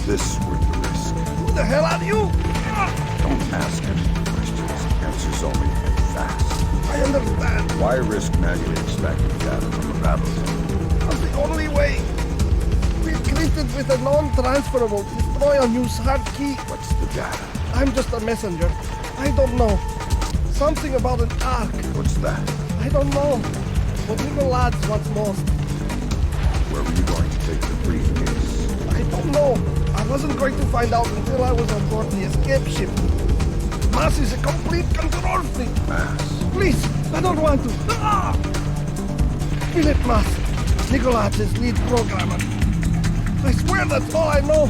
This worth the risk? Who the hell are you? Don't ask any questions. Answers only and fast. I understand. Why risk manually extracting data from a battle zone? That's the only way. We're encrypted with a non-transferable destroy-on-use hard key. What's the data? I'm just a messenger. I don't know. Something about an ark. What's that? I don't know. What little lads wants most. Where were you going to take the briefcase? I don't know. I wasn't going to find out until I was on board the escape ship. Mass is a complete control freak. Mass? Please, I don't want to. Ah! Philip Mass, Nikolaz's lead programmer. I swear that's all I know.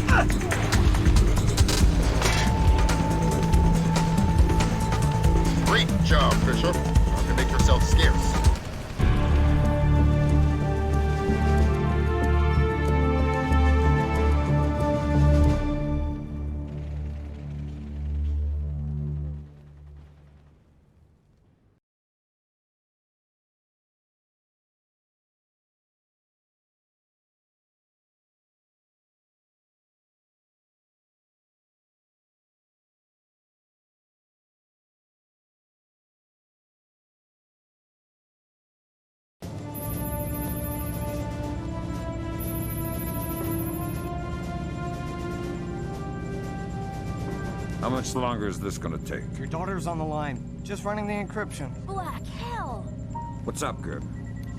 Ah! Great job, Fisher. How to make yourself scarce. How much longer is this gonna take? Your daughter's on the line. Just running the encryption. Black hell! What's up, Gerb?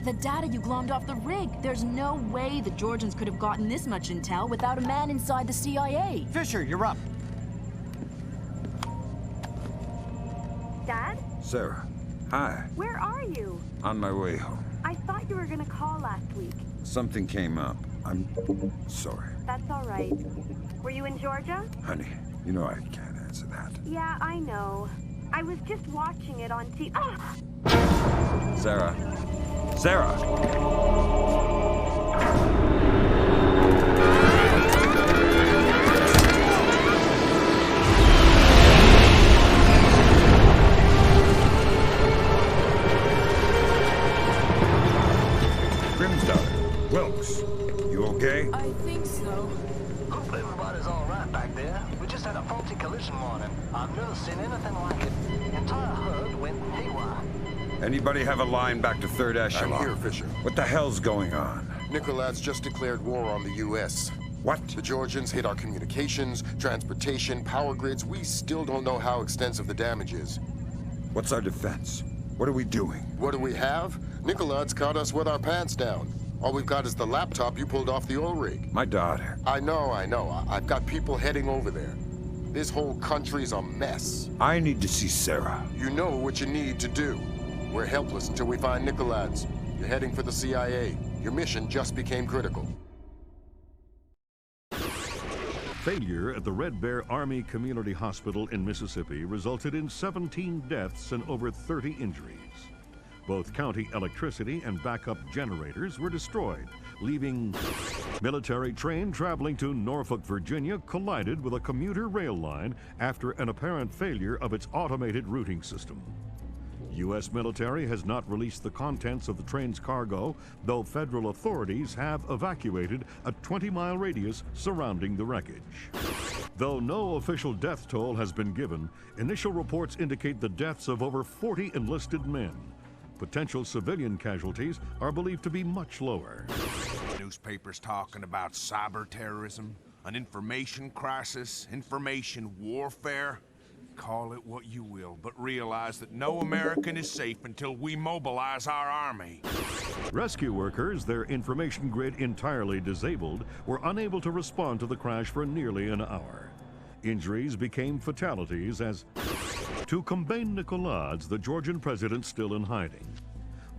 The data you glommed off the rig. There's no way the Georgians could have gotten this much intel without a man inside the CIA. Fisher, you're up. Dad? Sarah, Hi. Where are you? On my way home. I thought you were gonna call last week. Something came up. I'm sorry. That's all right. Were you in Georgia? Honey, you know I can't answer that. Yeah, I know. I was just watching it on TV. Ah! Sarah. Sarah! Wilkes, you okay? I think so. Hope everybody's all right back there. We just had a faulty collision warning. I've never seen anything like it. The entire herd went haywire. Anybody have a line back to 3rd Echelon? I'm here, Fisher. What the hell's going on? Nicolad's just declared war on the U.S. What? The Georgians hit our communications, transportation, power grids. We still don't know how extensive the damage is. What's our defense? What are we doing? What do we have? Nicolad's caught us with our pants down. All we've got is the laptop you pulled off the oil rig. My daughter. I know. I've got people heading over there. This whole country's a mess. I need to see Sarah. You know what you need to do. We're helpless until we find Nicolad's. You're heading for the CIA. Your mission just became critical. Failure at the Red Bear Army Community Hospital in Mississippi resulted in 17 deaths and over 30 injuries. Both county electricity and backup generators were destroyed, leaving military train traveling to Norfolk, Virginia collided with a commuter rail line after an apparent failure of its automated routing system. U.S. military has not released the contents of the train's cargo, though federal authorities have evacuated a 20-mile radius surrounding the wreckage. Though no official death toll has been given, initial reports indicate the deaths of over 40 enlisted men. Potential civilian casualties are believed to be much lower. Newspapers talking about cyber terrorism, an information crisis, information warfare. Call it what you will, but realize that no American is safe until we mobilize our army. Rescue workers, their information grid entirely disabled, were unable to respond to the crash for nearly an hour. Injuries became fatalities as to combat Nicolad's, the Georgian president still in hiding.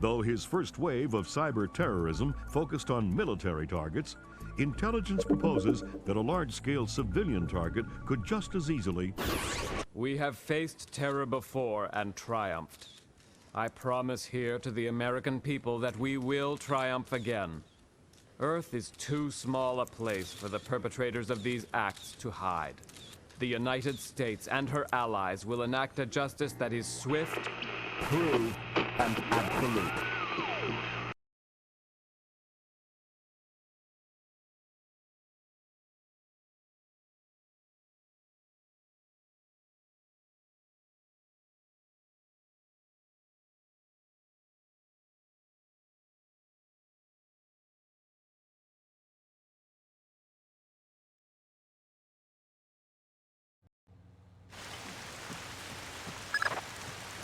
Though his first wave of cyber terrorism focused on military targets, intelligence proposes that a large-scale civilian target could just as easily... We have faced terror before and triumphed. I promise here to the American people that we will triumph again. Earth is too small a place for the perpetrators of these acts to hide. The United States and her allies will enact a justice that is swift, true, and absolute.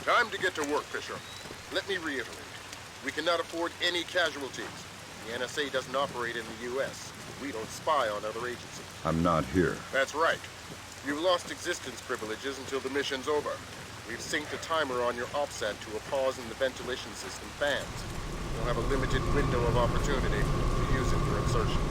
Time to get to work, Fisher. Let me reiterate. We cannot afford any casualties. The NSA doesn't operate in the U.S. We don't spy on other agencies. I'm not here. That's right. You've lost existence privileges until the mission's over. We've synced a timer on your OPSAT to a pause in the ventilation system fans. You'll have a limited window of opportunity to use it for insertion.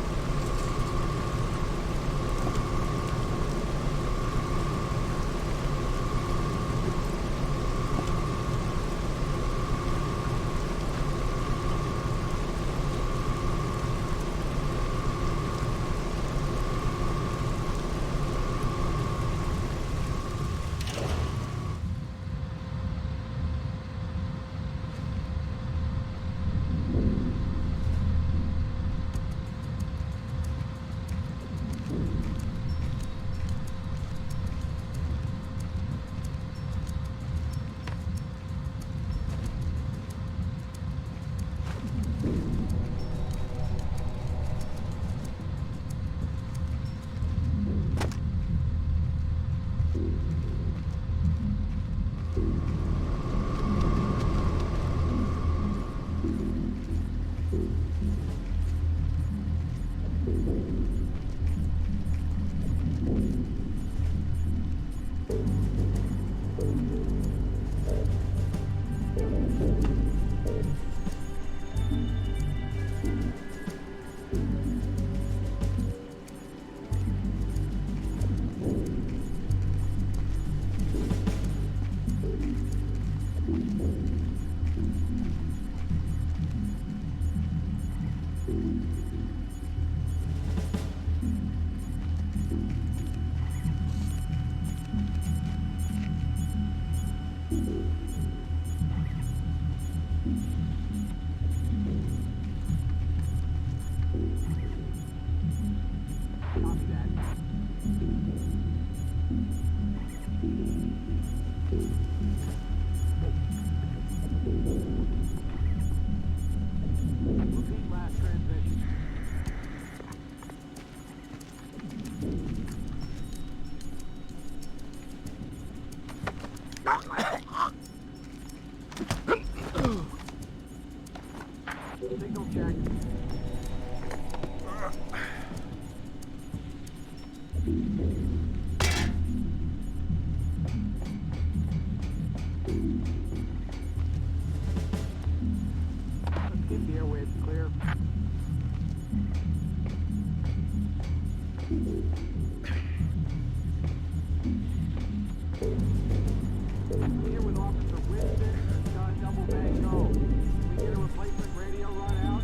Signal check. Let's get the airwaves clear. Here with Officer Winston, Gun Double Bang Go. Can we get a replacement radio run out?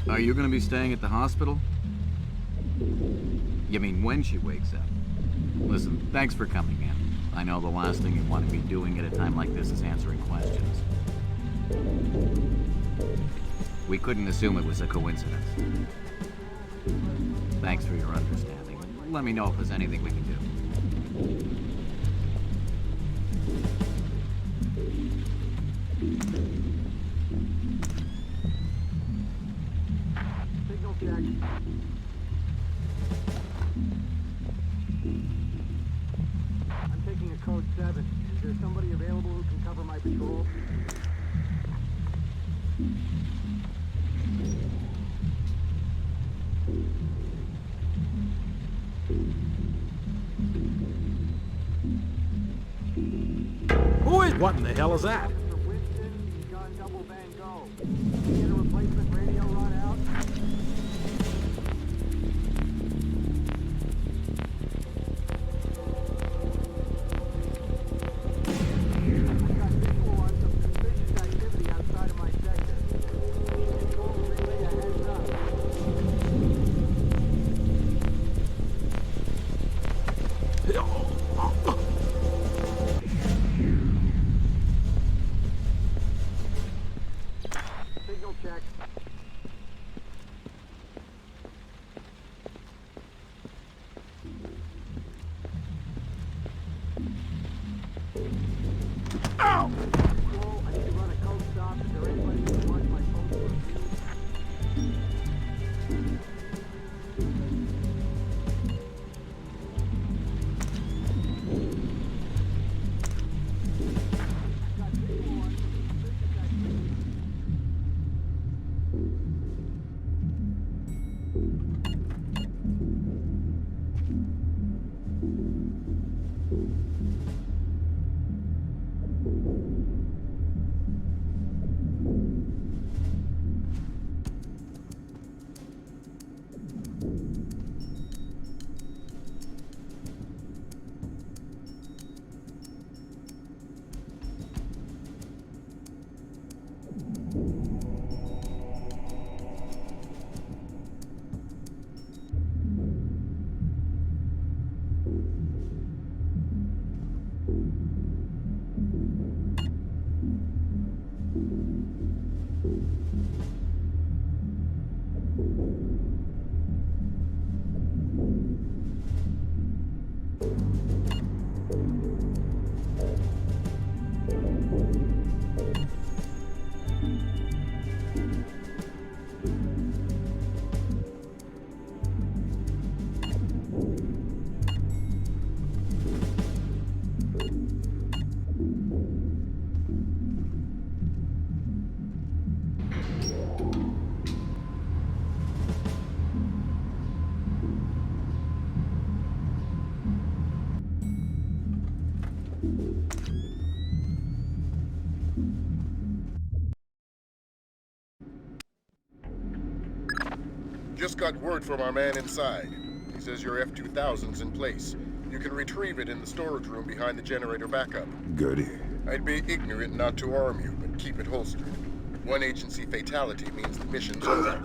Are you gonna be staying at the hospital? You mean when she wakes up? Listen, thanks for coming in. I know the last thing you want to be doing at a time like this is answering questions. We couldn't assume it was a coincidence. Thanks for your understanding. Let me know if there's anything we can do. Signal check. I'm taking a code 7. Is there somebody available who can cover my patrol? Who is? What in the hell is that? Gun Double Bang Go. Can we get a replacement radio run out? I've got visual on some suspicious activity outside of my sector. Need control to relay a heads up. Signal check. Ow! Control, I need to run a code stop. Is there anybody who can watch my phone for a few? I've got visual on some suspicious activity. Just got word from our man inside. He says your F-2000's in place. You can retrieve it in the storage room behind the generator backup. Goody. I'd be ignorant not to arm you, but keep it holstered. One agency fatality means the mission's over.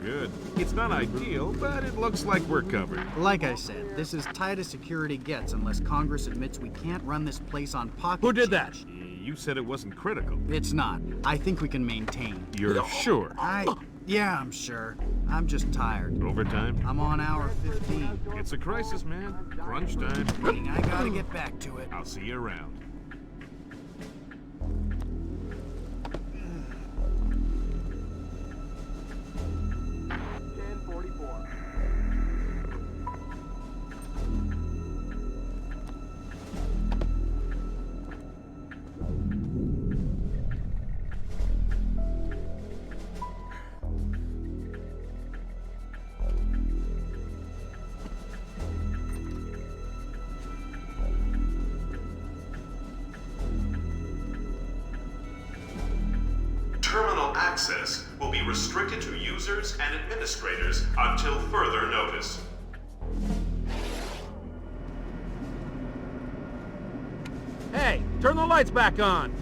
Good. It's not ideal, but it looks like we're covered. Like I said, this is tight as security gets unless Congress admits we can't run this place on pocket Who did change. that? You said it wasn't critical. It's not. I think we can maintain. You're sure? Yeah, I'm sure. I'm just tired. Overtime? I'm on hour 15. It's a crisis, man. Crunch time. Meaning I gotta get back to it. I'll see you around. Terminal access will be restricted to users and administrators until further notice. Hey, turn the lights back on!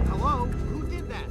Hello? Who did that?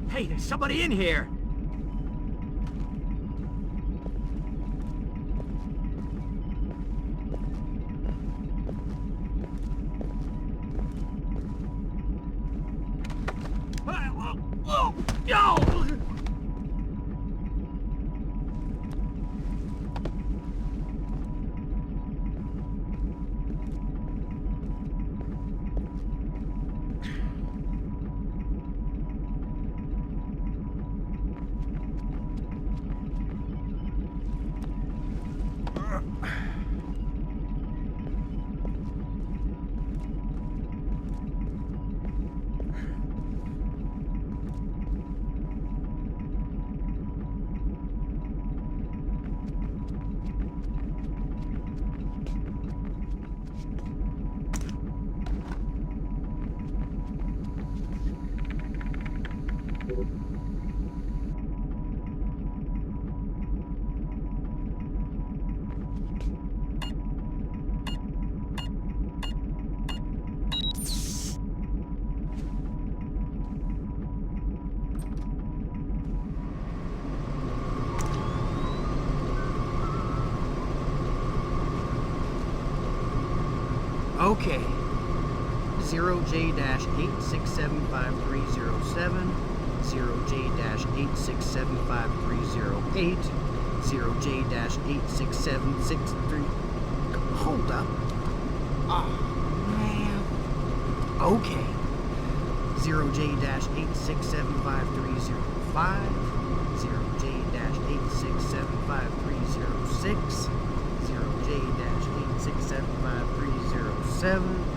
Hey, there's somebody in here! Okay. 0J-8675-307, 0J-8675-308, 0J-8676-3... Hold up. Oh, man. Okay. 0J-8675-305, 0J-8675-306, 0J-8675-307.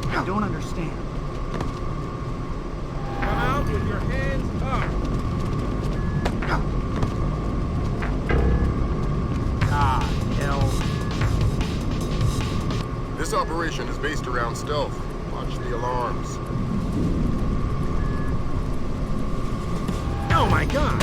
I don't understand. Come out with your hands up! Ah, hell. This operation is based around stealth. Watch the alarms. Oh my god!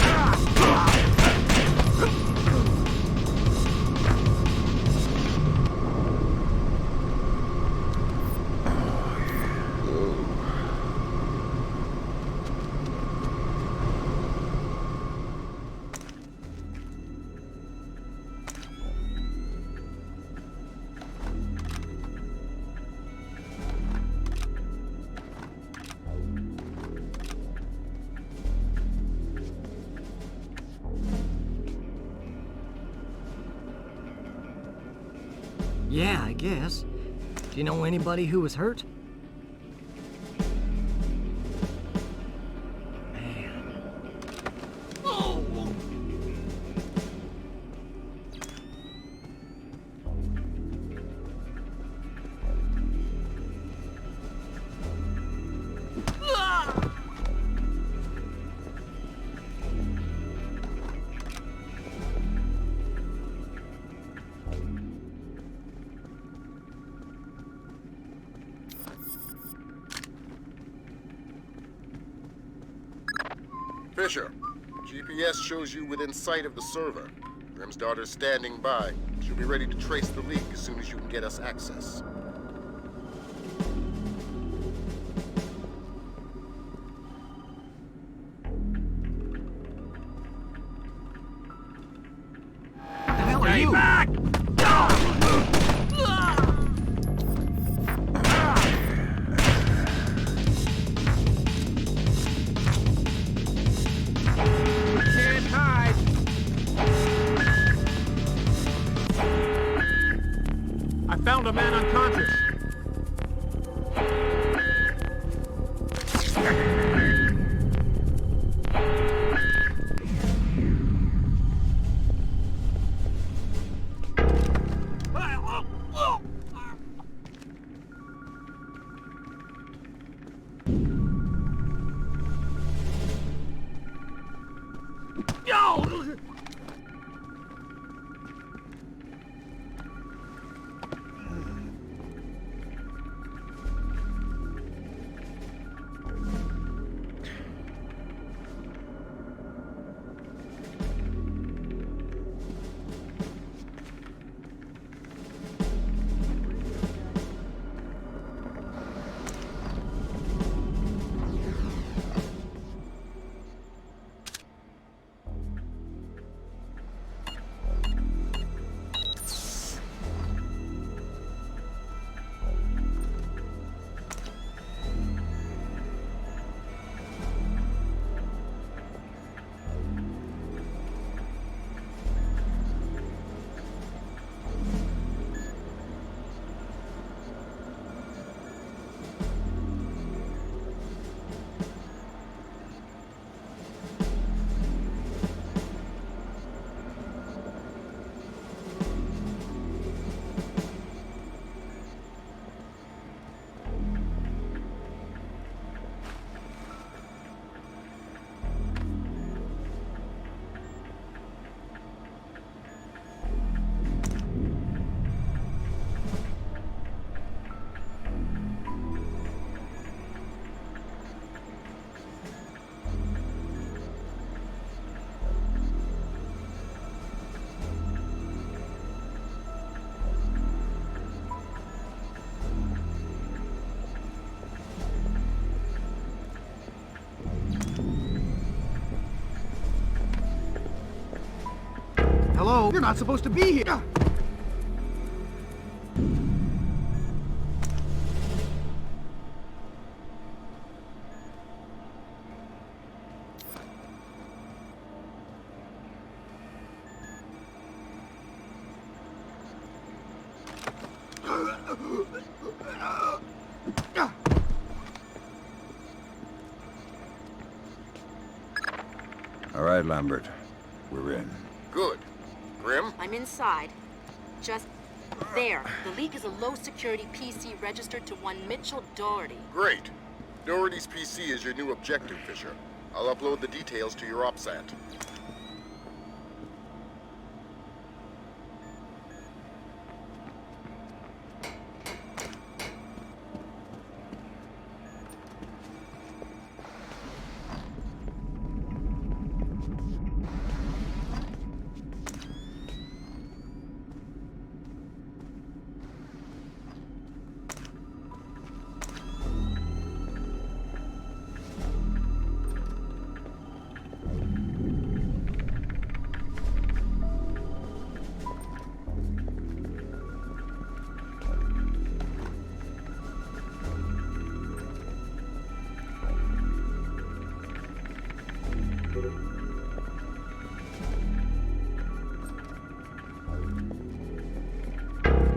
Yeah, I guess. Do you know anybody who was hurt? Fisher, GPS shows you within sight of the server. Grim's daughter's standing by. She'll be ready to trace the leak as soon as you can get us access. What the hell are you? Back! Can't hide! I found a man unconscious Hello? You're not supposed to be here! All right, Lambert. We're in. Good. Grim? I'm inside. Just there. The leak is a low-security PC registered to one Mitchell Doherty. Great. Doherty's PC is your new objective, Fisher. I'll upload the details to your OPSAT.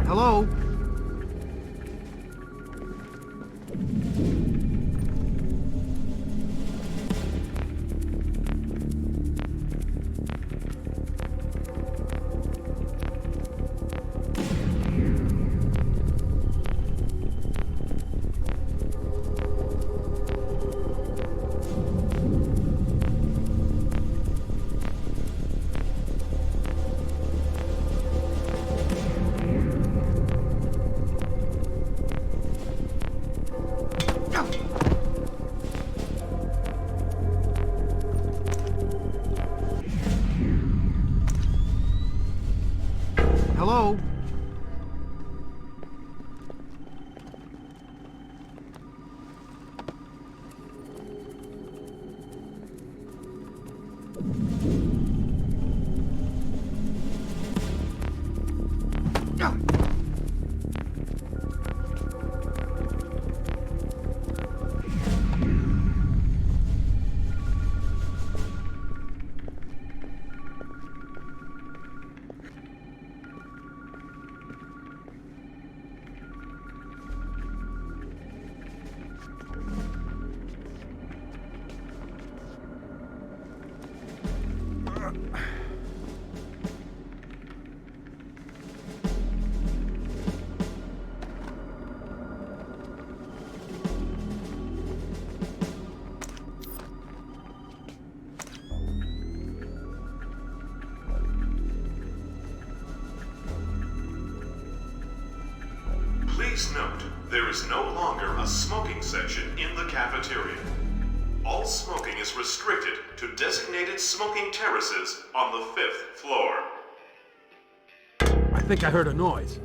Hello? Hello? Please note, there is no longer a smoking section in the cafeteria. All smoking is restricted to designated smoking terraces on the 5th floor. I think I heard a noise.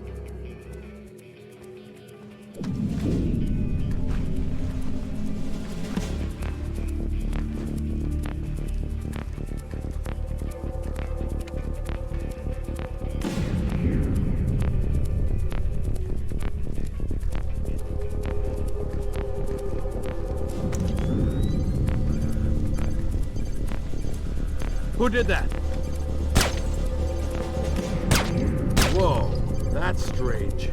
Who did that? Whoa, that's strange.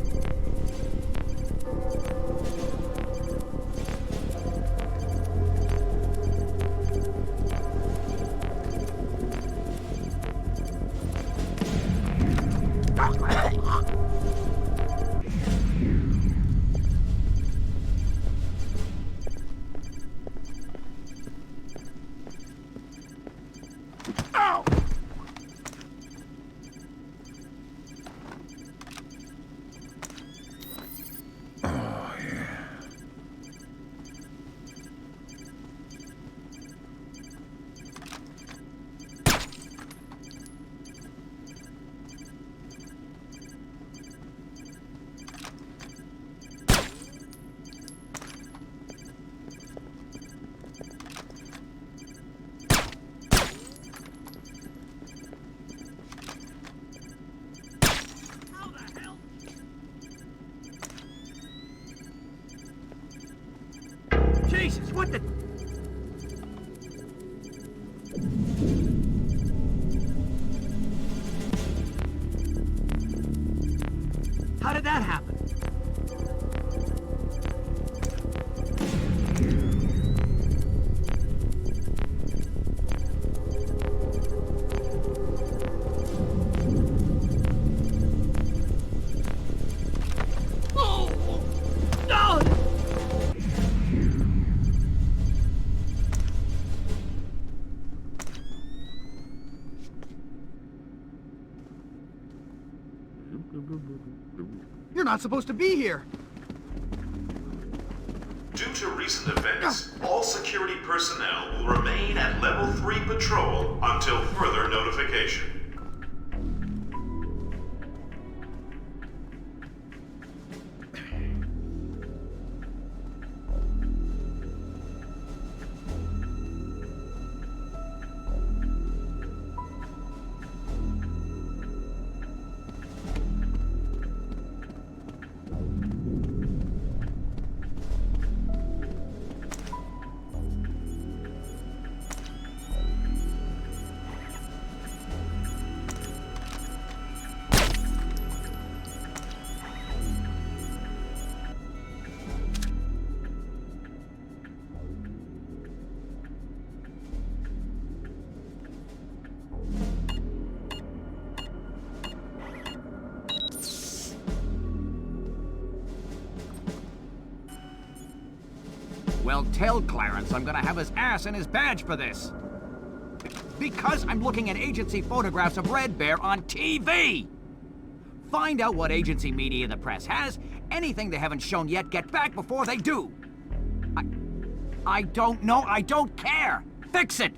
Jesus, what the... How did that happen? You're not supposed to be here. Due to recent events, all security personnel will remain at Level 3 patrol until further notification. Well, tell Clarence I'm gonna have his ass and his badge for this. Because I'm looking at agency photographs of Red Bear on TV! Find out what agency media the press has. Anything they haven't shown yet, get back before they do. I don't know. I don't care. Fix it!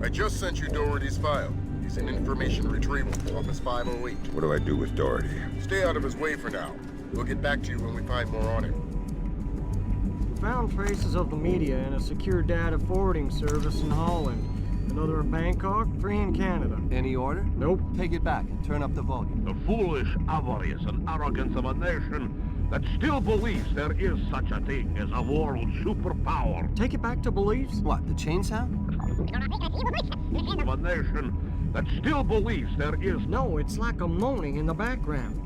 I just sent you Doherty's file. He's in information retrieval, Office 508. What do I do with Doherty? Stay out of his way for now. We'll get back to you when we find more on him. We found traces of the media in a secure data forwarding service in Holland. Another in Bangkok, 3 in Canada. Any order? Nope. Take it back and turn up the volume. The foolish avarice and arrogance of a nation that still believes there is such a thing as a world superpower. Take it back to beliefs? What, the chain sound? Of a nation that still believes there is... No, it's like a moaning in the background.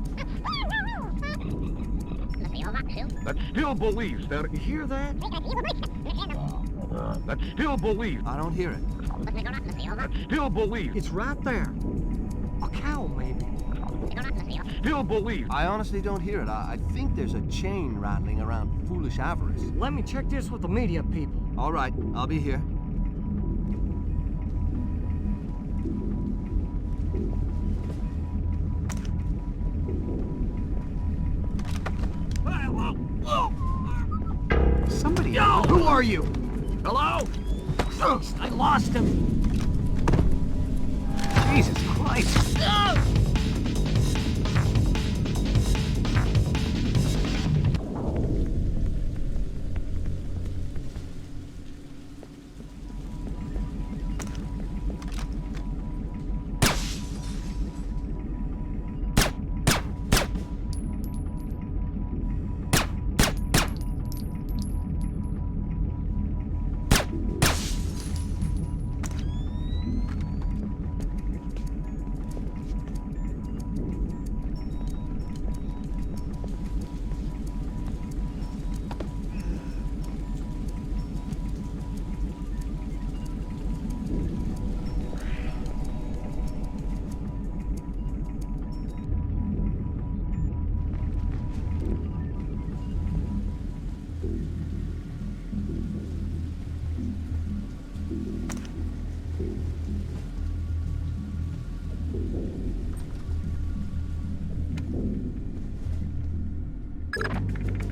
That still believes there... You hear that? That still believes... I don't hear it. That still believes... It's right there. A cow, maybe. Still believes... I honestly don't hear it. I think there's a chain rattling around foolish avarice. Let me check this with the media people. All right, I'll be here. Somebody... Yo! Who are you? Hello? I lost him. Jesus Christ.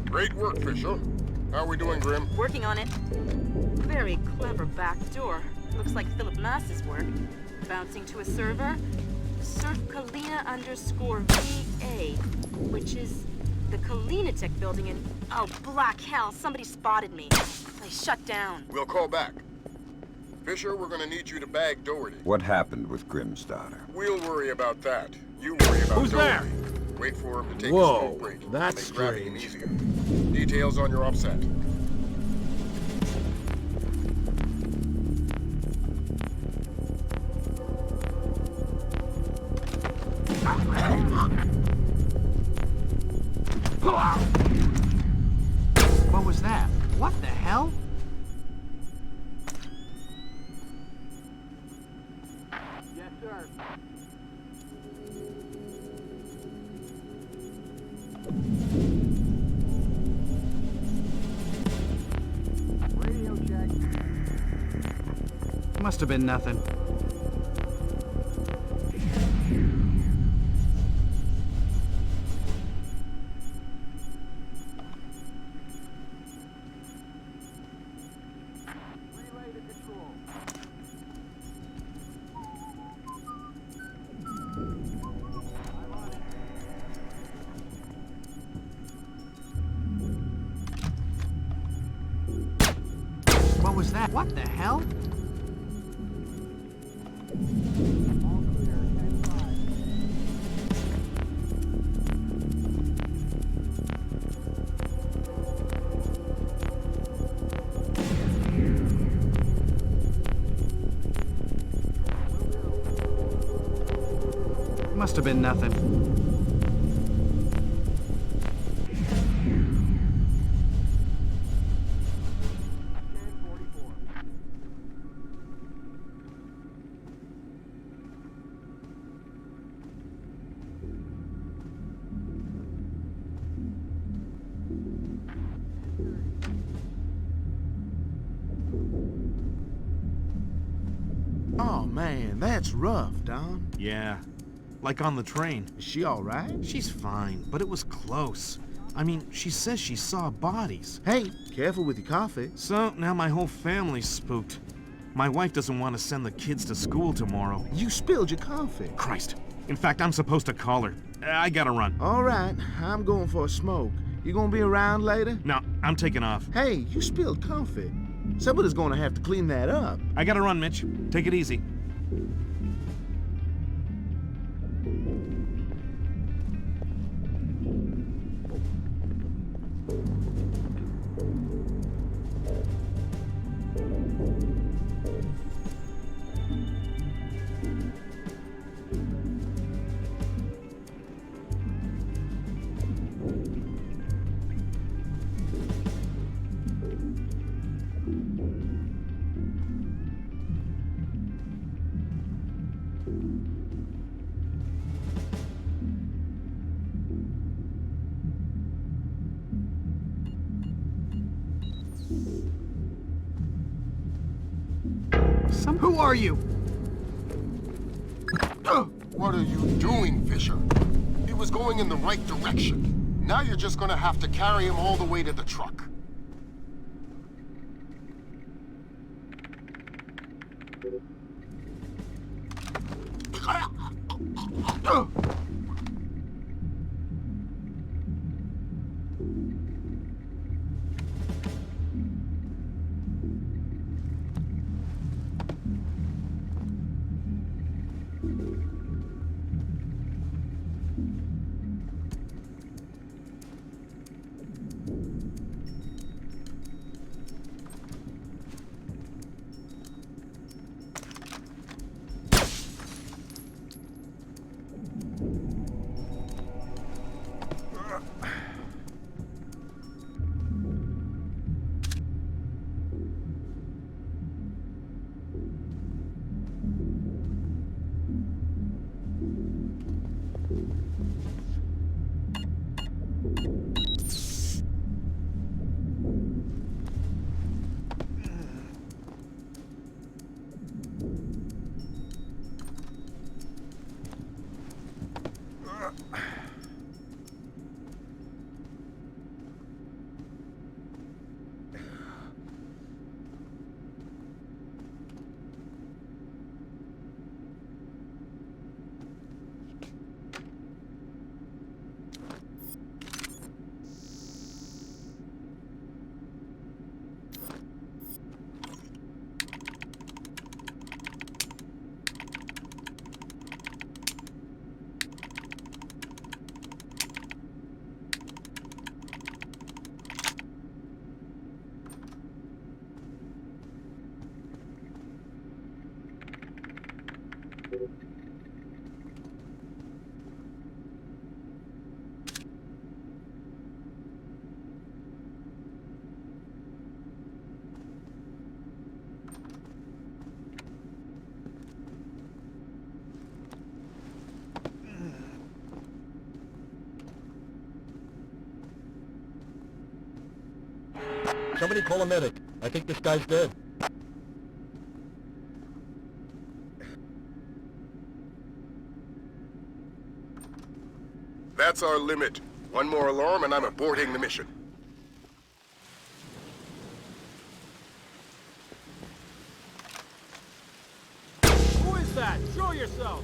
Great work, Fisher. How are we doing, Grim? Working on it. Very clever back door. Looks like Philip Mass's work. Bouncing to a server. Surf Kalina _VA, which is the Kalinatek building in... Oh, black hell, somebody spotted me. I shut down. We'll call back. Fisher, we're gonna need you to bag Doherty. What happened with Grimm's daughter? We'll worry about that. You worry about Who's Doherty. there? Wait for him to take Whoa, a smoke break. that's Make grabbing strange. him easier. Details on your offset. What was that? What the hell? Yes, sir. Radio check. Must have been nothing. Relay to control. I'm on it. What was that? What the hell? All clear, 10-5. Must have been nothing. Oh, man, that's rough, Don. Yeah. Like on the train. Is she all right? She's fine, but it was close. I mean, she says she saw bodies. Hey, careful with your coffee. So, now my whole family's spooked. My wife doesn't want to send the kids to school tomorrow. You spilled your coffee. Christ. In fact, I'm supposed to call her. I gotta run. All right, I'm going for a smoke. You gonna be around later? No, I'm taking off. Hey, you spilled coffee. Somebody's gonna have to clean that up. I gotta run, Mitch. Take it easy. Who are you? What are you doing, Fisher? He was going in the right direction. Now you're just gonna have to carry him all the way to the truck. Somebody call a medic. I think this guy's dead. That's our limit. One more alarm and I'm aborting the mission. Who is that? Show yourself!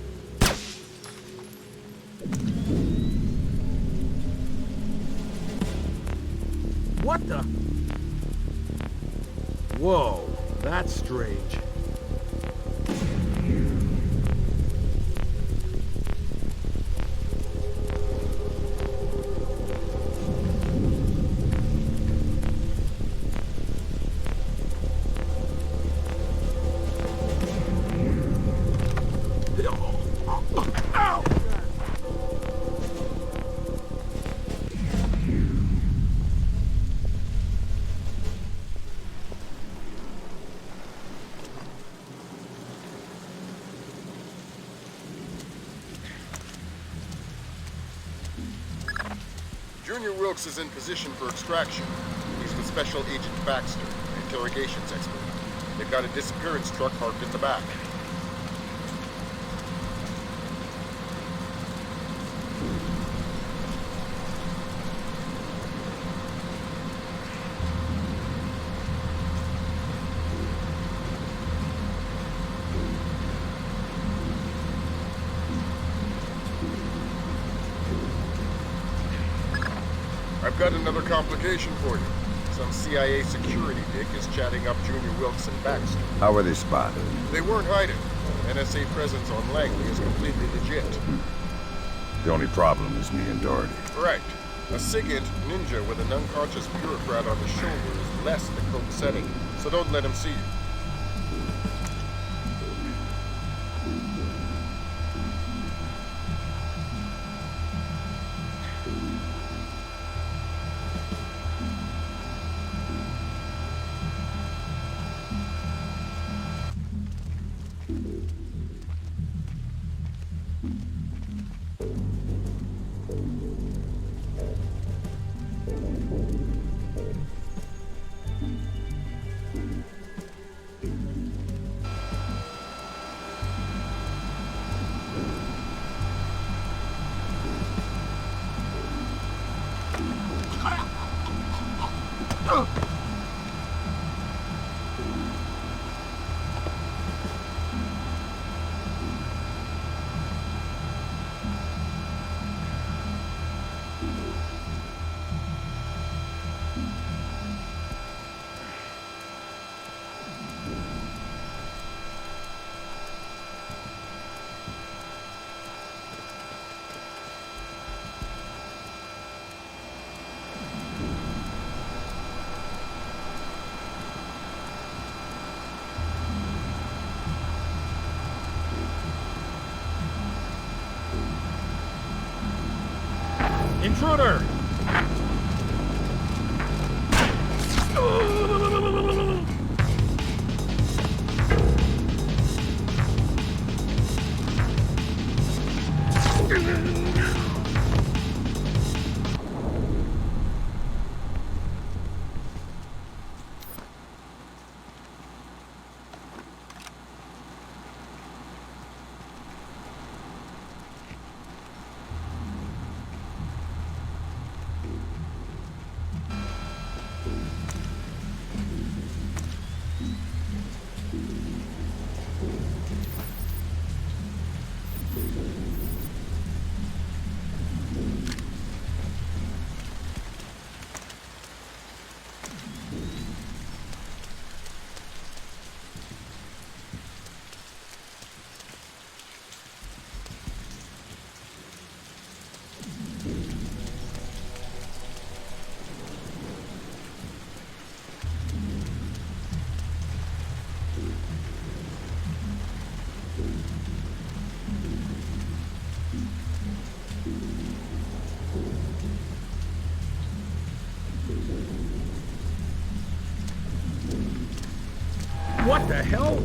What the? Whoa, that's strange. Junior Wilkes is in position for extraction. He's with Special Agent Baxter, an interrogations expert. They've got a disappearance truck parked in the back. I've got another complication for you. Some CIA security dick is chatting up Junior Wilkes and Baxter. How were they spotted? They weren't hiding. NSA presence on Langley is completely legit. The only problem is me and Doherty. Right. A SIGINT ninja with an unconscious bureaucrat on his shoulder is less the code setting, so don't let him see you. Intruder! What the hell?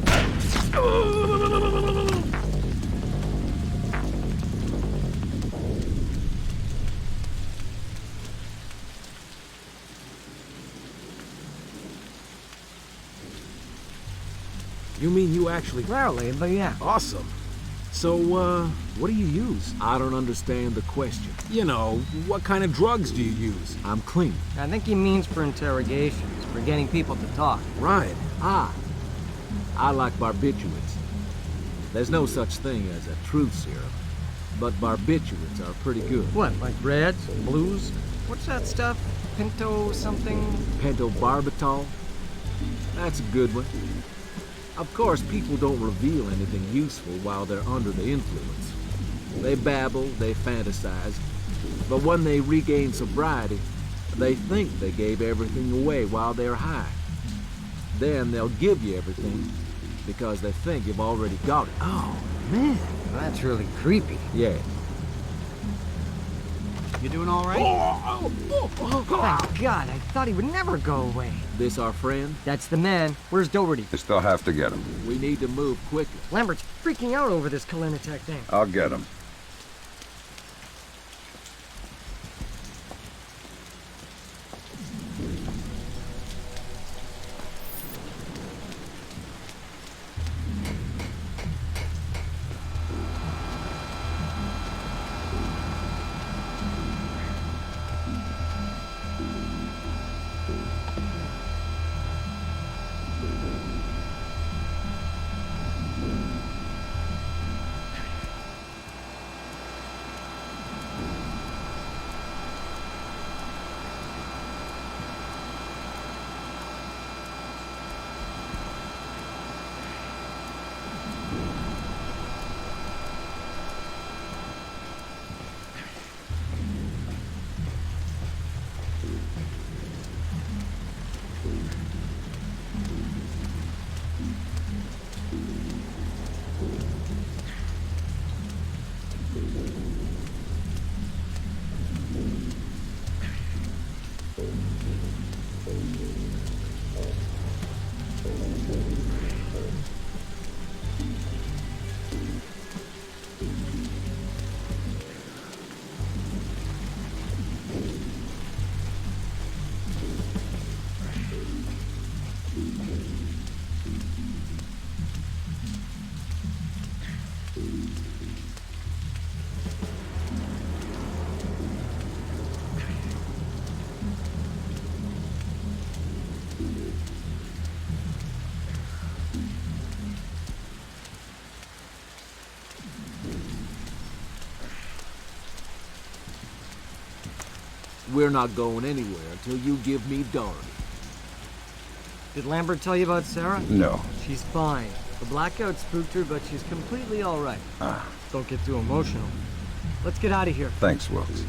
You mean you actually... Rarely, but yeah. Awesome. So, what do you use? I don't understand the question. You know, what kind of drugs do you use? I'm clean. I think he means for interrogations, for getting people to talk. Right. I like barbiturates. There's no such thing as a truth serum, but barbiturates are pretty good. What, like reds, blues? What's that stuff? Pinto something? Pentobarbital? That's a good one. Of course, people don't reveal anything useful while they're under the influence. They babble, they fantasize, but when they regain sobriety, they think they gave everything away while they're high. Then they'll give you everything because they think you've already got it. Oh, man, that's really creepy. Yeah. You doing all right? Thank God, I thought he would never go away. This our friend? That's the man. Where's Doherty? You still have to get him. We need to move quickly. Lambert's freaking out over this Kalinitech thing. I'll get him. We're not going anywhere until you give me Doherty. Did Lambert tell you about Sarah? No. She's fine. The blackout spooked her, but she's completely all right. Don't get too emotional. Let's get out of here. Thanks, Wilkes.